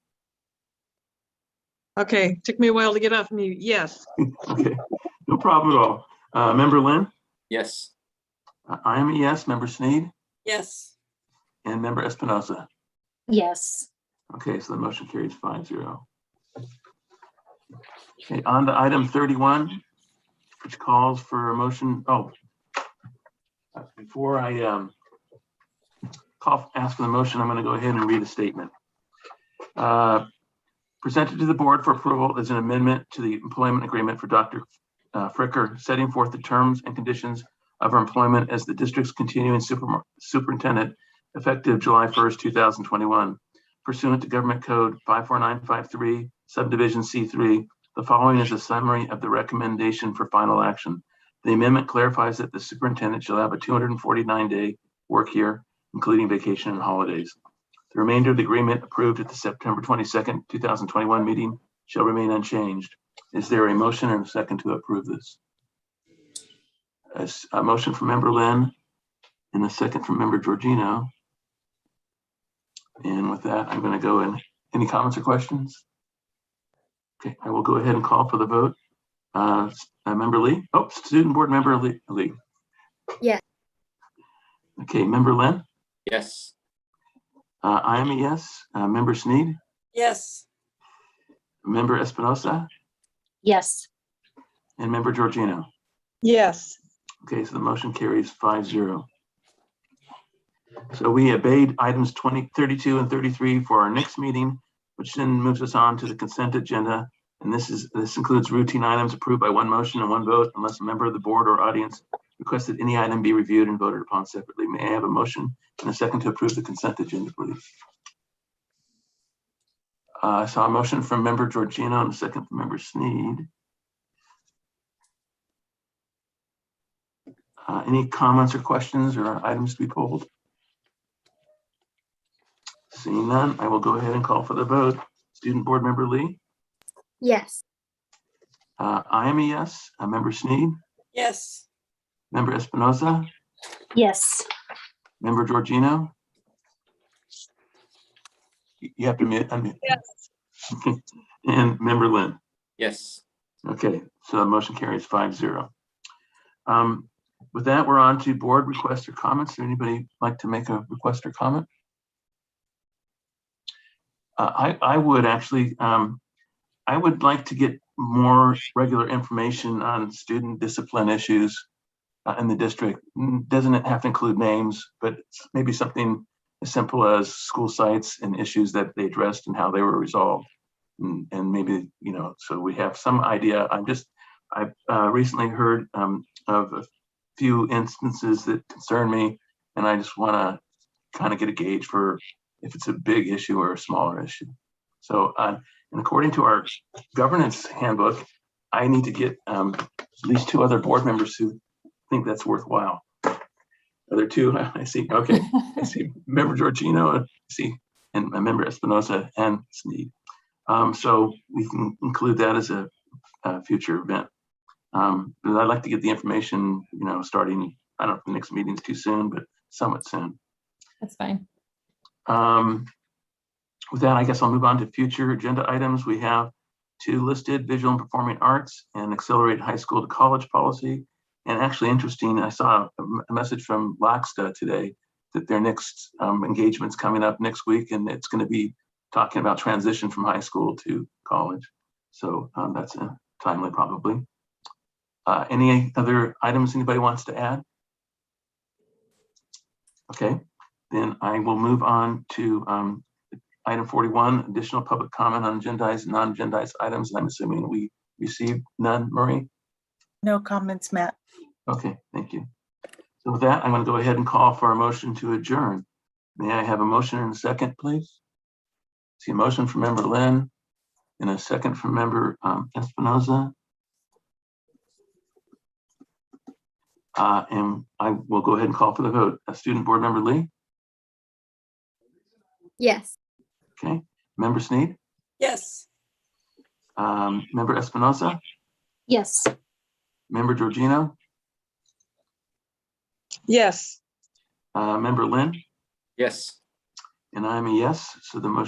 Okay, took me a while to get off mute. Yes. Okay, no problem at all. Member Lynn? Yes. I am a yes. Member Sneed? Yes. And Member Espinosa? Yes. Okay, so the motion carries 5-0. Okay, on to item 31, which calls for a motion. Oh, before I ask for the motion, I'm going to go ahead and read a statement. Presented to the board for approval is an amendment to the employment agreement for Dr. Fricker, setting forth the terms and conditions of her employment as the district's continuing superintendent effective July 1st, 2021. Pursuant to Government Code 54953, subdivision C3, the following is a summary of the recommendation for final action. The amendment clarifies that the superintendent shall have a 249-day work year, including vacation and holidays. The remainder of the agreement approved at the September 22nd, 2021 meeting shall remain unchanged. Is there a motion and a second to approve this? A motion from Member Lynn and a second from Member Georgino. And with that, I'm going to go in. Any comments or questions? Okay, I will go ahead and call for the vote. Member Lee? Oh, Student Board Member Lee. Yes. Okay, Member Lynn? Yes. I am a yes. Member Sneed? Yes. Member Espinosa? Yes. And Member Georgino? Yes. Okay, so the motion carries 5-0. So we obeyed items 32 and 33 for our next meeting, which then moves us on to the consent agenda. And this includes routine items approved by one motion and one vote, unless a member of the board or audience requests that any item be reviewed and voted upon separately. May I have a motion and a second to approve the consent agenda, please? I saw a motion from Member Georgino and a second from Member Sneed. Any comments or questions or items to be pulled? Seeing none, I will go ahead and call for the vote. Student Board Member Lee? Yes. I am a yes. Member Sneed? Yes. Member Espinosa? Yes. Member Georgino? You have to unmute. Yes. And Member Lynn? Yes. Okay, so the motion carries 5-0. With that, we're on to board requests or comments. Would anybody like to make a request or comment? I would actually, I would like to get more regular information on student discipline issues in the district. Doesn't it have to include names, but it's maybe something as simple as school sites and issues that they addressed and how they were resolved. And maybe, you know, so we have some idea. I've recently heard of a few instances that concern me, and I just want to kind of get a gauge for if it's a big issue or a smaller issue. So, and according to our governance handbook, I need to get at least 2 other board members who think that's worthwhile. Other 2, I see. Okay, I see Member Georgino, I see, and Member Espinosa and Sneed. So we can include that as a future event. But I'd like to get the information, you know, starting, I don't know if the next meeting's too soon, but somewhat soon. That's fine. With that, I guess I'll move on to future agenda items. We have 2 listed: visual and performing arts and accelerate high school to college policy. And actually interesting, I saw a message from LACSTA today that their next engagement's coming up next week, and it's going to be talking about transition from high school to college. So that's timely, probably. Any other items anybody wants to add? Okay, then I will move on to item 41, additional public comment on agendized and non-agendized items. I'm assuming we received none, Marie? No comments, Matt. Okay, thank you. So with that, I'm going to go ahead and call for a motion to adjourn. May I have a motion and a second, please? See a motion from Member Lynn and a second from Member Espinosa. And I will go ahead and call for the vote. Student Board Member Lee? Yes. Okay. Member Sneed? Yes. Member Espinosa? Yes. Member Georgino? Yes. Member Lynn? Yes. And I'm a yes, so the motion